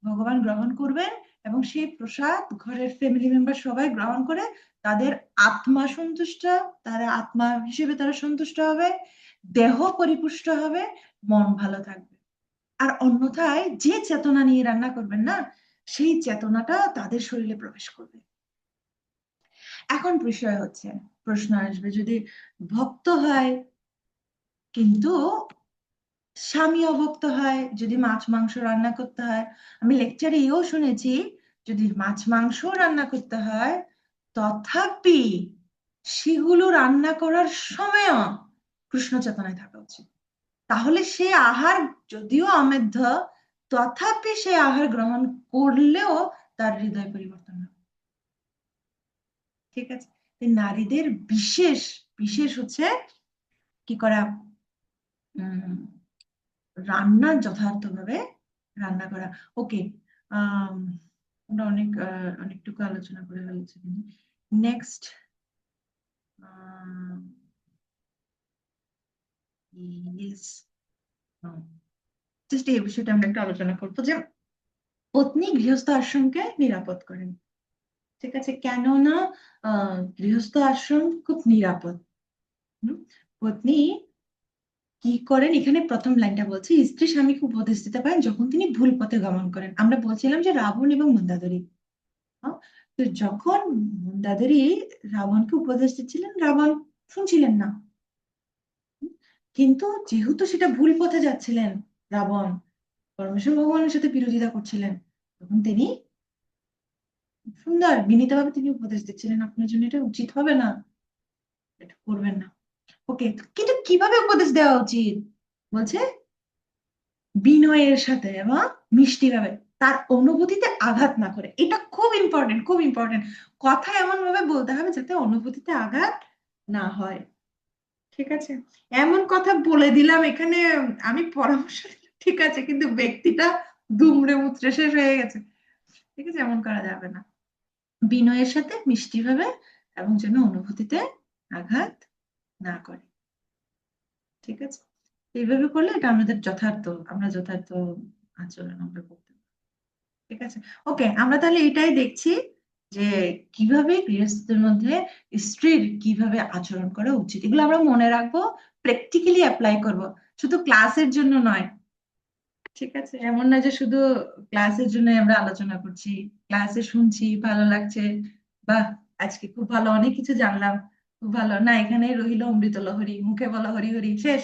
ভগবান গ্রহণ করবেন এবং সেই প্রসাদ ঘরের ফ্যামিলি মেম্বার সবাই গ্রহণ করে তাদের আত্মা সন্তুষ্ট, তারা আত্মা হিসেবে তারা সন্তুষ্ট হবে, দেহ পরিপুষ্ট হবে, মন ভালো থাকবে। আর অন্যথায় যে চেতনা নিয়ে রান্না করবেন না, সেই চেতনাটা তাদের শরীরে প্রবেশ করবে। এখন বিষয় হচ্ছে, প্রশ্ন আসবে, যদি ভক্ত হয় কিন্তু স্বামী অভক্ত হয়, যদি মাছ মাংস রান্না করতে হয়, আমি লেকচারে এও শুনেছি যদি মাছ মাংস রান্না করতে হয় তথাপি সেগুলো রান্না করার সময়ও কৃষ্ণ চেতনায় থাকা উচিত। তাহলে সে আহার যদিও অমেধ্য, তথাপি সে আহার গ্রহণ করলেও তার হৃদয় পরিবর্তন হবে। ঠিক আছে, নারীদের বিশেষ বিশেষ হচ্ছে কি করা, রান্না যথার্থভাবে রান্না করা। ওকে, আমরা অনেকটুকু আলোচনা করে ফেলেছি। নেক্সট, জাস্ট এই বিষয়টা আমরা একটু আলোচনা করবো যে পত্নী গৃহস্থ আশ্রমকে নিরাপদ করেন। ঠিক আছে, কেননা গৃহস্থ আশ্রম খুব নিরাপদ। পত্নী কি করেন, এখানে প্রথম লাইনটা বলছে, স্ত্রী স্বামীকে উপদেশ দিতে পারেন যখন তিনি ভুল পথে গমন করেন। আমরা বলছিলাম যে রাবণ এবং মন্দাদরি, তো যখন মন্দাদরি রাবণকে উপদেশ দিচ্ছিলেন, রাবণ শুনছিলেন না। কিন্তু যেহেতু সেটা ভুল পথে যাচ্ছিলেন, রাবণ পরমেশ্বর ভগবানের সাথে বিরোধিতা করছিলেন, তখন তিনি সুন্দর বিনীতভাবে তিনি উপদেশ দিচ্ছিলেন, আপনার জন্য এটা উচিত হবে না, এটা করবেন না। ওকে, কিন্তু কিভাবে উপদেশ দেওয়া উচিত বলছে, বিনয়ের সাথে এবং মিষ্টি ভাবে, তার অনুভূতিতে আঘাত না করে। এটা খুব ইম্পর্টেন্ট, খুব ইম্পর্টেন্ট। কথা এমন ভাবে বলতে হবে যাতে অনুভূতিতে আঘাত না হয়। ঠিক আছে, এমন কথা বলে দিলাম এখানে, আমি পরামর্শ দিলাম, ঠিক আছে, কিন্তু ব্যক্তিটা দুমড়ে মুচড়ে শেষ হয়ে গেছে। ঠিক আছে, এমন করা যাবে না। বিনয়ের সাথে মিষ্টি ভাবে এবং যেন অনুভূতিতে আঘাত না করে। ঠিক আছে, এইভাবে করলে এটা আমাদের আমরা যথার্থ আচরণ আমরা করতে পারি। ঠিক আছে, ওকে, আমরা তাহলে এটাই দেখছি যে কিভাবে গৃহস্থের মধ্যে স্ত্রীর কিভাবে আচরণ করা উচিত। এগুলো আমরা মনে রাখবো, প্র্যাকটিক্যালি অ্যাপ্লাই করব, শুধু ক্লাসের জন্য নয়। ঠিক আছে, এমন না যে শুধু ক্লাসের জন্য আমরা আলোচনা করছি, ক্লাসে শুনছি ভালো লাগছে, বাহ আজকে খুব ভালো, অনেক কিছু জানলাম, খুব ভালো, না এখানে রইল অমৃত লহরী, মুখে বলা হরি হরি শেষ,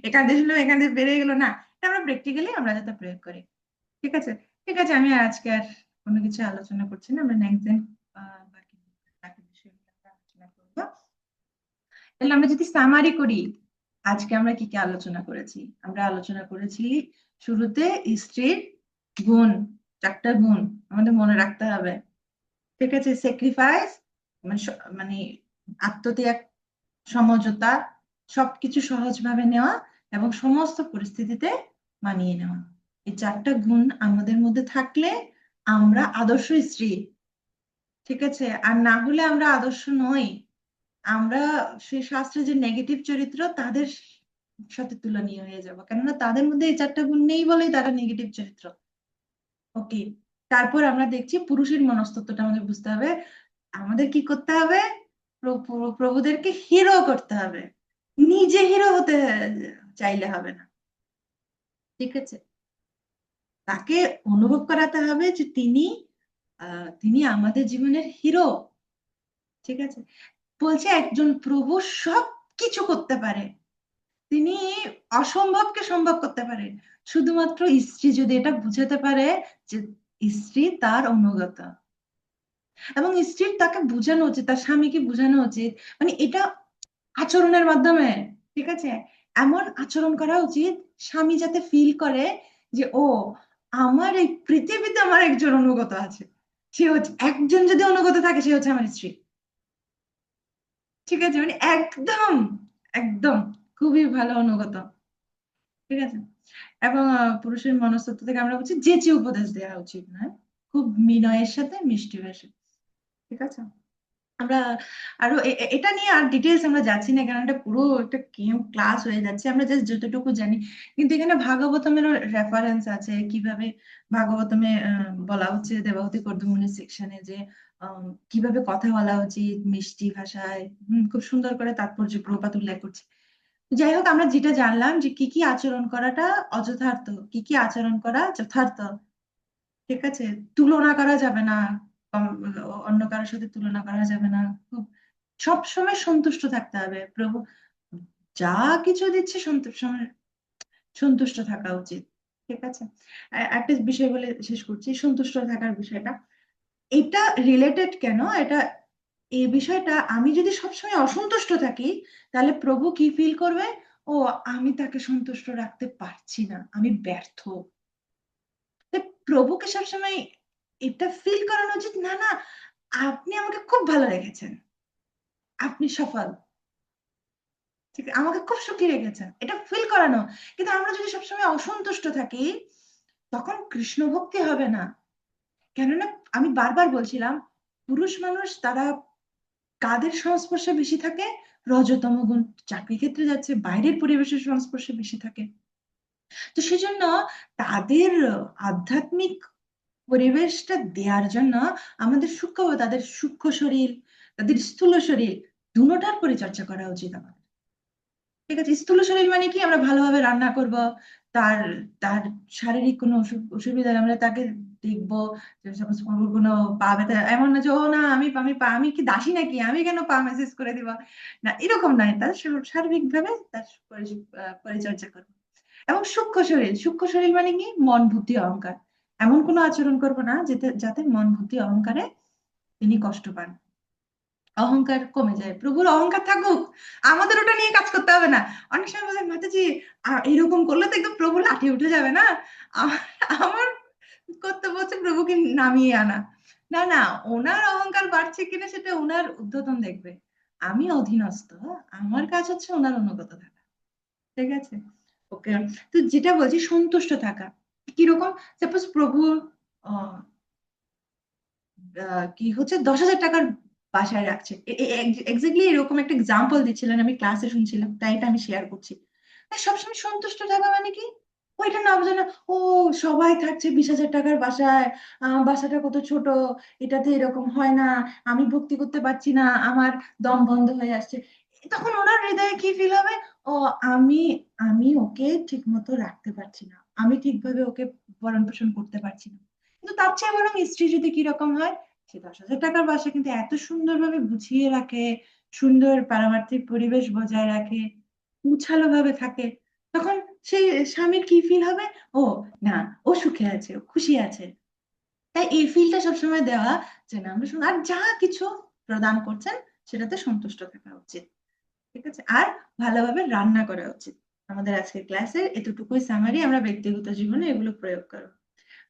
এখান দিয়ে শুনলাম এখান দিয়ে বেরিয়ে গেলো না। এটা আমরা প্র্যাকটিক্যালি আমরা যাতে প্রয়োগ করি। ঠিক আছে, ঠিক আছে, আমি আজকে আর কোনো কিছু আলোচনা করছি না, আমরা নেক্সট দিন বাকি বাকি বিষয়গুলো আমরা আলোচনা করবো। তাহলে আমরা যদি সামারি করি, আজকে আমরা কি কি আলোচনা করেছি? আমরা আলোচনা করেছি শুরুতে স্ত্রীর গুণ, 4টা গুণ আমাদের মনে রাখতে হবে। ঠিক আছে, স্যাক্রিফাইস মানে আত্মত্যাগ, সমঝোতা, সবকিছু সহজভাবে নেওয়া এবং সমস্ত পরিস্থিতিতে মানিয়ে নেওয়া। এই 4টা গুণ আমাদের মধ্যে থাকলে আমরা আদর্শ স্ত্রী। ঠিক আছে, আর না হলে আমরা আদর্শ নই। আমরা সেই শাস্ত্রে যে নেগেটিভ চরিত্র তাদের সাথে তুলনীয় হয়ে যাব, কেননা তাদের মধ্যে এই 4টা গুণ নেই বলেই তারা নেগেটিভ চরিত্র। ওকে, তারপর আমরা দেখছি পুরুষের মনস্তত্ত্বটা আমাদের বুঝতে হবে। আমাদের কি করতে হবে, প্রভুদেরকে হিরো করতে হবে, নিজে হিরো হতে চাইলে হবে না। ঠিক আছে, তাকে অনুভব করাতে হবে যে তিনি আমাদের জীবনের হিরো। ঠিক আছে, বলছে একজন প্রভু সব কিছু করতে পারে, তিনি অসম্ভবকে সম্ভব করতে পারে, শুধুমাত্র স্ত্রী যদি এটা বুঝাতে পারে যে স্ত্রী তার অনুগত, এবং স্ত্রীর তাকে বোঝানো উচিত, তার স্বামীকে বোঝানো উচিত, মানে এটা আচরণের মাধ্যমে। ঠিক আছে, এমন আচরণ করা উচিত স্বামী যাতে ফিল করে যে ও আমার এই পৃথিবীতে আমার একজন অনুগত আছে, সে হচ্ছে একজন, যদি অনুগত থাকে সে হচ্ছে আমার স্ত্রী। ঠিক আছে, মানে একদম একদম খুবই ভালো অনুগত। ঠিক আছে। এবং পুরুষের মনস্তত্ত্ব থেকে আমরা বলছি যেচে উপদেশ দেওয়া উচিত নয়, খুব বিনয়ের সাথে মিষ্টি ভাষায়। ঠিক আছে। আমরা আরো এটা নিয়ে আর ডিটেলস আমরা যাচ্ছি না, কারণ এটা পুরো একটা ক্লাস হয়ে যাচ্ছে, আমরা জাস্ট যতটুকু জানি। কিন্তু এখানে ভাগবতমেরও রেফারেন্স আছে, কিভাবে ভাগবতমে বলা হচ্ছে দেবাহুতি কর্দমুনি সেকশনে যে কিভাবে কথা বলা উচিত মিষ্টি ভাষায়। খুব সুন্দর করে তাৎপর্য প্রপাত উল্লেখ করছে। যাই হোক, আমরা যেটা জানলাম যে কি কি আচরণ করাটা অযথার্থ, কি কি আচরণ করা যথার্থ। ঠিক আছে। তুলনা করা যাবে না, অন্য কারোর সাথে তুলনা করা যাবে না। খুব সব সময় সন্তুষ্ট থাকতে হবে, প্রভু যা কিছু দিচ্ছে সন্তুষ্ট থাকা উচিত। ঠিক আছে। একটা বিষয় বলে শেষ করছি, সন্তুষ্ট থাকার বিষয়টা। এটা রিলেটেড কেন, এটা এই বিষয়টা, আমি যদি সবসময় অসন্তুষ্ট থাকি তাহলে প্রভু কি ফিল করবে? ও আমি তাকে সন্তুষ্ট রাখতে পারছি না, আমি ব্যর্থ। তো প্রভুকে সবসময় এটা ফিল করানো উচিত, না না, আপনি আমাকে খুব ভালো রেখেছেন, আপনি সফল। ঠিক আছে? আমাকে খুব সুখী রেখেছেন, এটা ফিল করানো। কিন্তু আমরা যদি সবসময় অসন্তুষ্ট থাকি তখন কৃষ্ণ ভক্তি হবে না। কেননা আমি বারবার বলছিলাম, পুরুষ মানুষ তারা কাদের সংস্পর্শে বেশি থাকে? রজতম গুণ। চাকরি ক্ষেত্রে যাচ্ছে, বাইরের পরিবেশের সংস্পর্শে বেশি থাকে। তো সেজন্য তাদের আধ্যাত্মিক পরিবেশটা দেওয়ার জন্য আমাদের সূক্ষ্ম, তাদের সূক্ষ্ম শরীর, তাদের স্থূল শরীর, দুটোটার পরিচর্যা করা উচিত আমাদের। ঠিক আছে। স্থূল শরীর মানে কি, আমরা ভালোভাবে রান্না করব, তার তার শারীরিক কোনো অসুবিধা হলে আমরা তাকে দেখবো, যে সাপোজ কোনো পা ব্যথা, এমন না যে ও না আমি আমি আমি কি দাসী নাকি, আমি কেন পা মেসেজ করে দিব, না এরকম নয়। তার সার্বিক ভাবে তার পরিচর্যা করবো। এবং সূক্ষ্ম শরীর, সূক্ষ্ম শরীর মানে কি, মন বুদ্ধি অহংকার, এমন কোনো আচরণ করবো না যাতে যাতে মন বুদ্ধি অহংকারে তিনি কষ্ট পান, অহংকার কমে যায়। প্রভুর অহংকার থাকুক, আমাদের ওটা নিয়ে কাজ করতে হবে না। অনেক সময় বলে মাতাজি এরকম করলে তো একদম প্রভু লাঠি উঠে যাবে না। আমার কর্তব্য হচ্ছে প্রভুকে নামিয়ে আনা। না না, ওনার অহংকার বাড়ছে কিনা সেটা ওনার ঊর্ধ্বতন দেখবে, আমি অধীনস্থ, আমার কাজ হচ্ছে ওনার অনুগত থাকা। ঠিক আছে। ওকে। তো যেটা বলছি সন্তুষ্ট থাকা কিরকম, সাপোজ প্রভু আহ কি হচ্ছে 10,000 টাকার বাসায় রাখছে, এক্স্যাক্টলি এরকম একটা এক্সাম্পল দিচ্ছিলেন, আমি ক্লাসে শুনছিলাম, তাই এটা আমি শেয়ার করছি। সবসময় সন্তুষ্ট থাকা মানে কি, ওইটা না বোঝে না, ও সবাই থাকছে 20,000 টাকার বাসায়, বাসাটা কত ছোট, এটাতে এরকম হয় না, আমি ভক্তি করতে পারছি না, আমার দম বন্ধ হয়ে আসছে। তখন ওনার হৃদয়ে কি ফিল হবে? ও আমি আমি ওকে ঠিক মতো রাখতে পারছি না, আমি ঠিকভাবে ওকে ভরণ পোষণ করতে পারছি না। কিন্তু তার চেয়ে বরং স্ত্রী যদি কিরকম হয়, সে 10,000 টাকার বাসা কিন্তু এত সুন্দরভাবে গুছিয়ে রাখে, সুন্দর পারমার্থিক পরিবেশ বজায় রাখে, উছালো ভাবে থাকে, তখন সেই স্বামীর কি ফিল হবে? ও না, ও সুখে আছে, ও খুশি আছে। তাই এই ফিলটা সবসময় দেওয়া, যে না আমরা আর যা কিছু প্রদান করছেন সেটাতে সন্তুষ্ট থাকা উচিত। ঠিক আছে। আর ভালোভাবে রান্না করা উচিত। আমাদের আজকের ক্লাসের এতটুকুই সামারি, আমরা ব্যক্তিগত জীবনে এগুলো প্রয়োগ করব।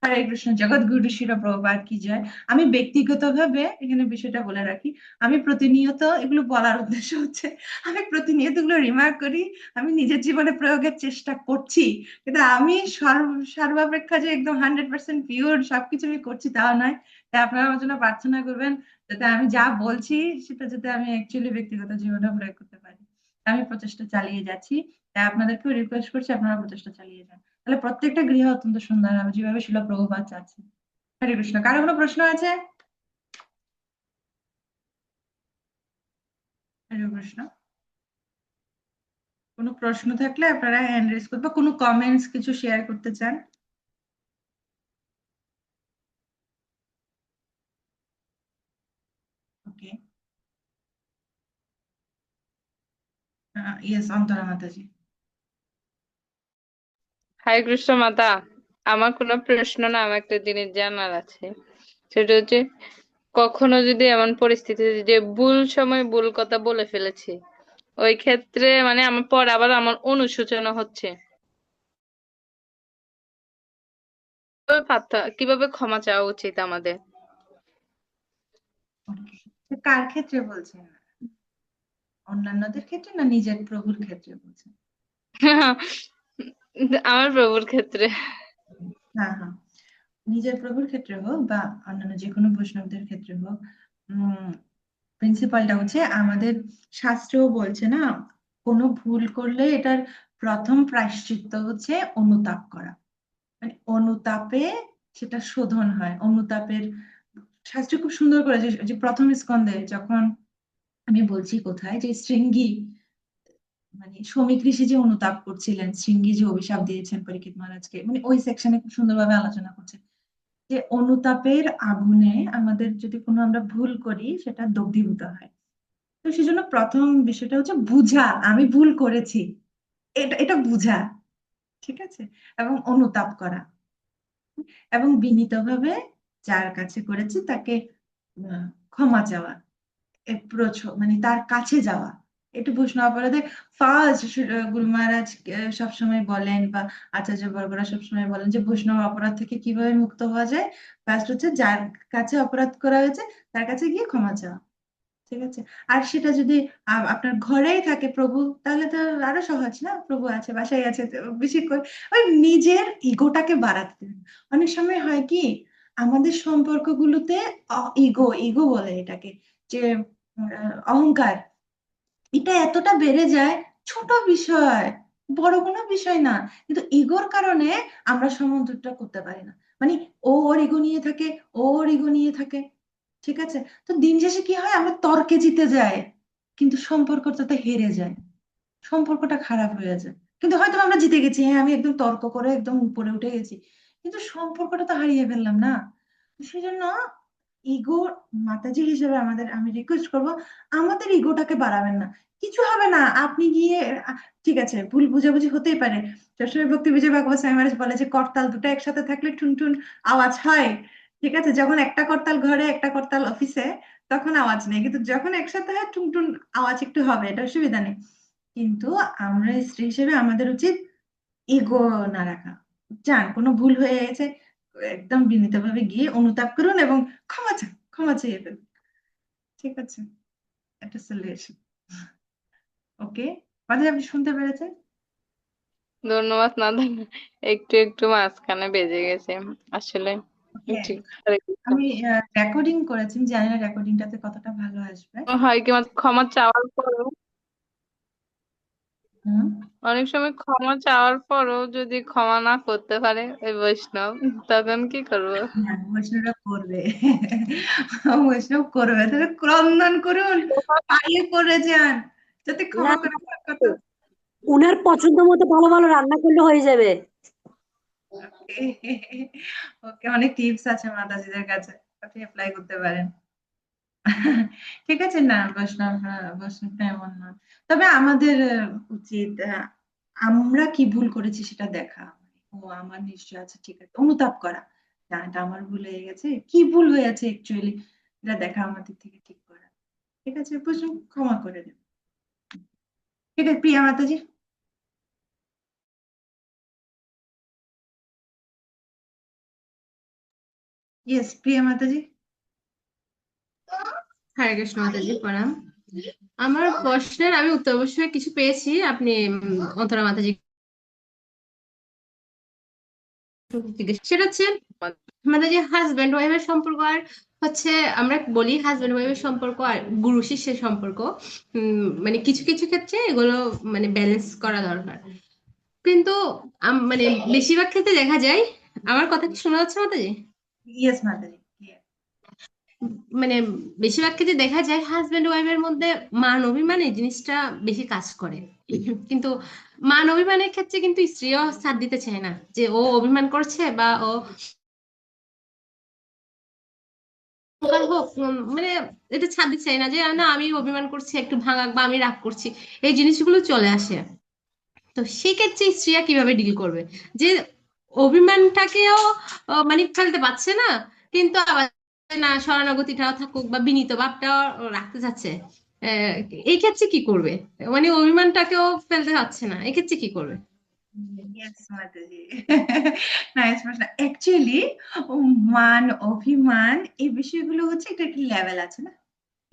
হরে কৃষ্ণ, জগৎগুরু শিল প্রভুপাদ কি জয়। আমি ব্যক্তিগতভাবে এখানে বিষয়টা বলে রাখি, আমি প্রতিনিয়ত এগুলো বলার উদ্দেশ্য হচ্ছে আমি প্রতিনিয়ত এগুলো রিমার্ক করি, আমি নিজের জীবনে প্রয়োগের চেষ্টা করছি। কিন্তু আমি সর্বাপেক্ষা যে একদম 100% পিওর সবকিছু আমি করছি তাও নয়। তাই আপনারা আমার জন্য প্রার্থনা করবেন, যাতে আমি যা বলছি সেটা যাতে আমি অ্যাকচুয়ালি ব্যক্তিগত জীবনে প্রয়োগ করতে পারি। আমি প্রচেষ্টা চালিয়ে যাচ্ছি। তাই আপনাদেরকেও রিকোয়েস্ট করছি আপনারা প্রচেষ্টা চালিয়ে যান, তাহলে প্রত্যেকটা গৃহ অত্যন্ত সুন্দর হবে, যেভাবে শিল প্রভুপাদ চাচ্ছেন। হরে কৃষ্ণ। কারো কোনো প্রশ্ন আছে? হরে কৃষ্ণ। কোনো প্রশ্ন থাকলে আপনারা হ্যান্ড রেজ করবে, কোনো কমেন্টস কিছু শেয়ার করতে চান? ওকে। ইয়েস, অন্তরা মাতাজি। হাই কৃষ্ণ মাতা, আমার কোনো প্রশ্ন না, আমার একটা জিনিস জানার আছে। সেটা হচ্ছে, কখনো যদি এমন পরিস্থিতি যে ভুল সময় ভুল কথা বলে ফেলেছি, ওই ক্ষেত্রে মানে আমার পর আবার আমার অনুশোচনা হচ্ছে, কিভাবে ক্ষমা চাওয়া উচিত আমাদের? তো কার ক্ষেত্রে বলছেন? অন্যান্যদের ক্ষেত্রে না নিজের প্রভুর ক্ষেত্রে বলছেন? আমার প্রভুর ক্ষেত্রে। হ্যাঁ, হ্যাঁ, নিজের প্রভুর ক্ষেত্রে হোক বা অন্যান্য যে কোনো বৈষ্ণবদের ক্ষেত্রে হোক, প্রিন্সিপালটা হচ্ছে আমাদের শাস্ত্রেও বলছে না, কোনো ভুল করলে এটার প্রথম প্রায়শ্চিত্ত হচ্ছে অনুতাপ করা। মানে অনুতাপে সেটা শোধন হয়। অনুতাপের শাস্ত্রে খুব সুন্দর করে যে যে প্রথম স্কন্ধে যখন আমি বলছি কোথায় যে শৃঙ্গী, মানে শমীক ঋষি যে অনুতাপ করছিলেন, শৃঙ্গী যে অভিশাপ দিয়েছেন পরীক্ষিত মহারাজকে, মানে ওই সেকশনে খুব সুন্দরভাবে আলোচনা করছে যে অনুতাপের আগুনে আমাদের যদি কোনো আমরা ভুল করি সেটা দগ্ধীভূত হয়। তো সেজন্য প্রথম বিষয়টা হচ্ছে বুঝা, আমি ভুল করেছি, এটা এটা বুঝা, ঠিক আছে, এবং অনুতাপ করা, এবং বিনীতভাবে যার কাছে করেছি তাকে আহ, ক্ষমা চাওয়া, অ্যাপ্রোচ মানে তার কাছে যাওয়া। একটু বৈষ্ণব অপরাধে ফার্স্ট গুরু মহারাজ সবসময় বলেন বা আচার্য বর্গরা সবসময় বলেন যে বৈষ্ণব অপরাধ থেকে কিভাবে মুক্ত হওয়া যায়, ফার্স্ট হচ্ছে যার কাছে অপরাধ করা হয়েছে তার কাছে গিয়ে ক্ষমা চাওয়া, ঠিক আছে। আর সেটা যদি আপনার ঘরেই থাকে প্রভু, তাহলে তো আরো সহজ না, প্রভু আছে বাসায় আছে, তো বেশি করে ওই নিজের ইগোটাকে বাড়াতে দেবেন। অনেক সময় হয় কি আমাদের সম্পর্কগুলোতে ইগো ইগো বলে এটাকে, যে অহংকার, এটা এতটা বেড়ে যায়, ছোট বিষয়, বড় কোনো বিষয় না, কিন্তু ইগোর কারণে আমরা সমুদ্রটা করতে পারি না। মানে ও ওর ইগো নিয়ে থাকে, ও ওর ইগো নিয়ে থাকে, ঠিক আছে। তো দিন শেষে কি হয়, আমরা তর্কে জিতে যাই কিন্তু সম্পর্কটাতে হেরে যায়, সম্পর্কটা খারাপ হয়ে যায়। কিন্তু হয়তো আমরা জিতে গেছি, হ্যাঁ আমি একদম তর্ক করে একদম উপরে উঠে গেছি, কিন্তু সম্পর্কটা তো হারিয়ে ফেললাম না। তো সেই জন্য ইগো, মাতাজি হিসেবে আমাদের আমি রিকোয়েস্ট করব, আমাদের ইগোটাকে বাড়াবেন না। কিছু হবে না, আপনি গিয়ে ঠিক আছে, ভুল বুঝাবুঝি হতেই পারে। সবসময় ভক্তি বিজয় ভাগবত স্বামী মহারাজ বলে যে করতাল দুটো একসাথে থাকলে টুনটুন আওয়াজ হয়, ঠিক আছে। যখন একটা করতাল ঘরে একটা করতাল অফিসে তখন আওয়াজ নেই, কিন্তু যখন একসাথে হয় টুনটুন আওয়াজ একটু হবে, এটা অসুবিধা নেই। কিন্তু আমরা স্ত্রী হিসেবে আমাদের উচিত ইগো না রাখা। যান কোনো ভুল হয়ে গেছে, একদম বিনীতভাবে গিয়ে অনুতাপ করুন এবং ক্ষমা চেয়ে ফেলুন, ঠিক আছে। একটা সলিউশন। ওকে, কথা আপনি শুনতে পেরেছেন? ধন্যবাদ নাদান, একটু একটু মাঝখানে বেজে গেছে আসলে। ওকে, ঠিক, হরে কৃষ্ণ। আমি রেকর্ডিং করেছি, আমি জানি না রেকর্ডিংটাতে কতটা ভালো আসবে। হয় কি ক্ষমা চাওয়ার পরও, হুম। অনেক সময় ক্ষমা চাওয়ার পরও যদি ক্ষমা না করতে পারে ওই বৈষ্ণব, তখন কি করবো? হ্যাঁ, বৈষ্ণবরা করবে, বৈষ্ণব করবে, তাহলে ক্রন্দন করুন, পায়ে পড়ে যান, যাতে না, ক্ষমা করে দেওয়ার কথা। উনার পছন্দ মতো ভালো ভালো রান্না করলে হয়ে যাবে। ওকে, অনেক টিপস আছে মাতাজিদের কাছে, আপনি অ্যাপ্লাই করতে পারেন। ঠিক আছে, না বৈষ্ণব বৈষ্ণবটা এমন না। তবে আমাদের উচিত আমরা কি ভুল করেছি সেটা দেখা, ও আমার নিশ্চয় আছে, ঠিক আছে, অনুতাপ করা, না এটা আমার ভুল হয়ে গেছে, কি ভুল হয়েছে অ্যাকচুয়ালি, এটা দেখা আমাদের থেকে ঠিক করা, ঠিক আছে, বৈষ্ণব ক্ষমা করে দেবে। ঠিক আছে প্রিয়া মাতাজি। ইয়েস প্রিয়া মাতাজি। হরে কৃষ্ণ মাতাজি, প্রণাম। আমার প্রশ্নের আমি উত্তর অবশ্যই কিছু পেয়েছি, আপনি অন্তরা মাতাজি সেটা হচ্ছে আমাদের যে হাজবেন্ড ওয়াইফের সম্পর্ক, আর হচ্ছে আমরা বলি হাজবেন্ড ওয়াইফের সম্পর্ক আর গুরু শিষ্যের সম্পর্ক, মানে কিছু কিছু ক্ষেত্রে এগুলো মানে ব্যালেন্স করা দরকার। কিন্তু মানে বেশিরভাগ ক্ষেত্রে দেখা যায়, আমার কথা কি শোনা যাচ্ছে মাতাজি? ইয়েস মাতাজি, clear. মানে বেশিরভাগ ক্ষেত্রে দেখা যায় হাজবেন্ড ওয়াইফের মধ্যে মান অভিমান এই জিনিসটা বেশি কাজ করে। কিন্তু মান অভিমানের ক্ষেত্রে কিন্তু স্ত্রীও ছাড় দিতে চায় না, যে ও অভিমান করছে বা ও অহংকার হোক, মানে এটা ছাড় দিতে চায় না, যে না আমি অভিমান করছি একটু ভাঙাক বা আমি রাগ করছি, এই জিনিসগুলো চলে আসে। তো সেক্ষেত্রে স্ত্রীরা কিভাবে ডিল করবে, যে অভিমানটাকেও মানে ফেলতে পারছে না, কিন্তু আবার না শরণাগতিটাও থাকুক বা বিনীত ভাবটাও রাখতে চাচ্ছে, আহ, এই ক্ষেত্রে কি করবে? মানে অভিমানটাকেও ফেলতে পারছে না, এই ক্ষেত্রে কি করবে? Yes, মাতাজি। নাইস প্রশ্ন। অ্যাকচুয়ালি মান, অভিমান এই বিষয়গুলো হচ্ছে এটা একটা লেভেল আছে না?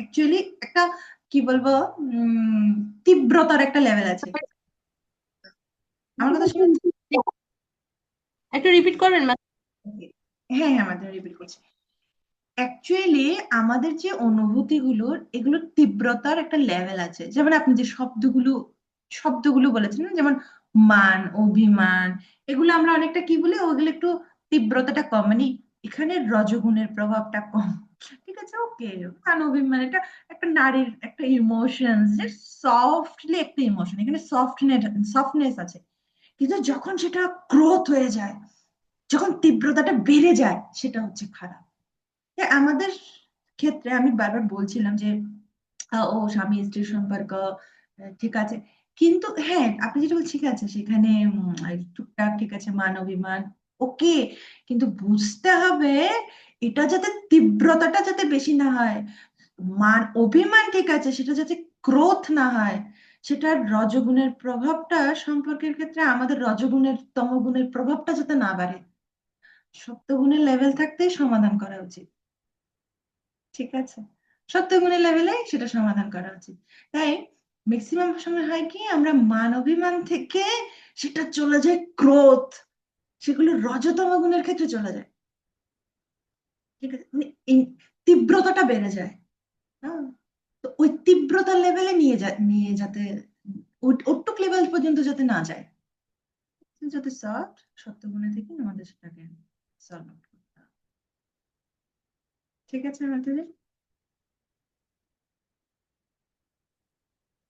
অ্যাকচুয়ালি একটা কি বলবো, উম তীব্রতার একটা লেভেল আছে। আমার কথা শুনুন? একটু রিপিট করবেন মা? হ্যাঁ হ্যাঁ, আমাদের রিপিট করছি। অ্যাকচুয়ালি আমাদের যে অনুভূতিগুলোর এগুলোর তীব্রতার একটা লেভেল আছে। যেমন আপনি যে শব্দগুলো বলেছেন না, যেমন মান, অভিমান, এগুলো আমরা অনেকটা কি বলি, ওগুলো একটু তীব্রতাটা কম, মানে এখানে রজগুণের প্রভাবটা কম। ঠিক আছে, ওকে। মান, অভিমান এটা একটা নারীর একটা ইমোশন, যে সফটলি একটা ইমোশন, এখানে সফটনেস আছে। কিন্তু যখন সেটা গ্রোথ হয়ে যায়, যখন তীব্রতাটা বেড়ে যায়, সেটা হচ্ছে খারাপ। হ্যাঁ, আমাদের ক্ষেত্রে আমি বারবার বলছিলাম যে ও স্বামী স্ত্রীর সম্পর্ক, ঠিক আছে, কিন্তু হ্যাঁ আপনি যেটা বলছেন ঠিক আছে, সেখানে এই টুকটাক ঠিক আছে মান অভিমান, ওকে, কিন্তু বুঝতে হবে এটা যাতে তীব্রতাটা যাতে বেশি না হয়। মান অভিমান ঠিক আছে, সেটা যাতে ক্রোধ না হয়, সেটার রজগুণের প্রভাবটা সম্পর্কের ক্ষেত্রে আমাদের রজগুণের তমগুণের প্রভাবটা যাতে না বাড়ে, সপ্তগুণের লেভেল থাকতেই সমাধান করা উচিত। ঠিক আছে, সত্যগুণের লেভেলে সেটা সমাধান করা উচিত। তাই ম্যাক্সিমাম সময় হয় কি, আমরা মান অভিমান থেকে সেটা চলে যায় ক্রোধ, সেগুলো রজতম গুণের ক্ষেত্রে চলে যায়। ঠিক আছে, মানে এই তীব্রতাটা বেড়ে যায়। হ্যাঁ, তো ওই তীব্রতার লেভেলে নিয়ে যাতে ওটুক লেভেল পর্যন্ত যাতে না যায়, যাতে সফট সত্যগুণে থেকে আমাদের সেটাকে সলভ আউট করতে হবে। ঠিক আছে আমাদের।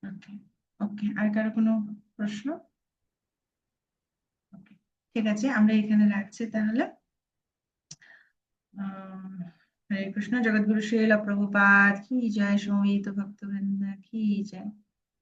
ওকে, ওকে, আর কারো কোনো প্রশ্ন? ওকে, ঠিক আছে, আমরা এখানে রাখছি তাহলে। আহ, হরে কৃষ্ণ, জগৎগুরু শ্রীল প্রভুপাদ কি জয়, সমবেত ভক্তবৃন্দ কি জয়।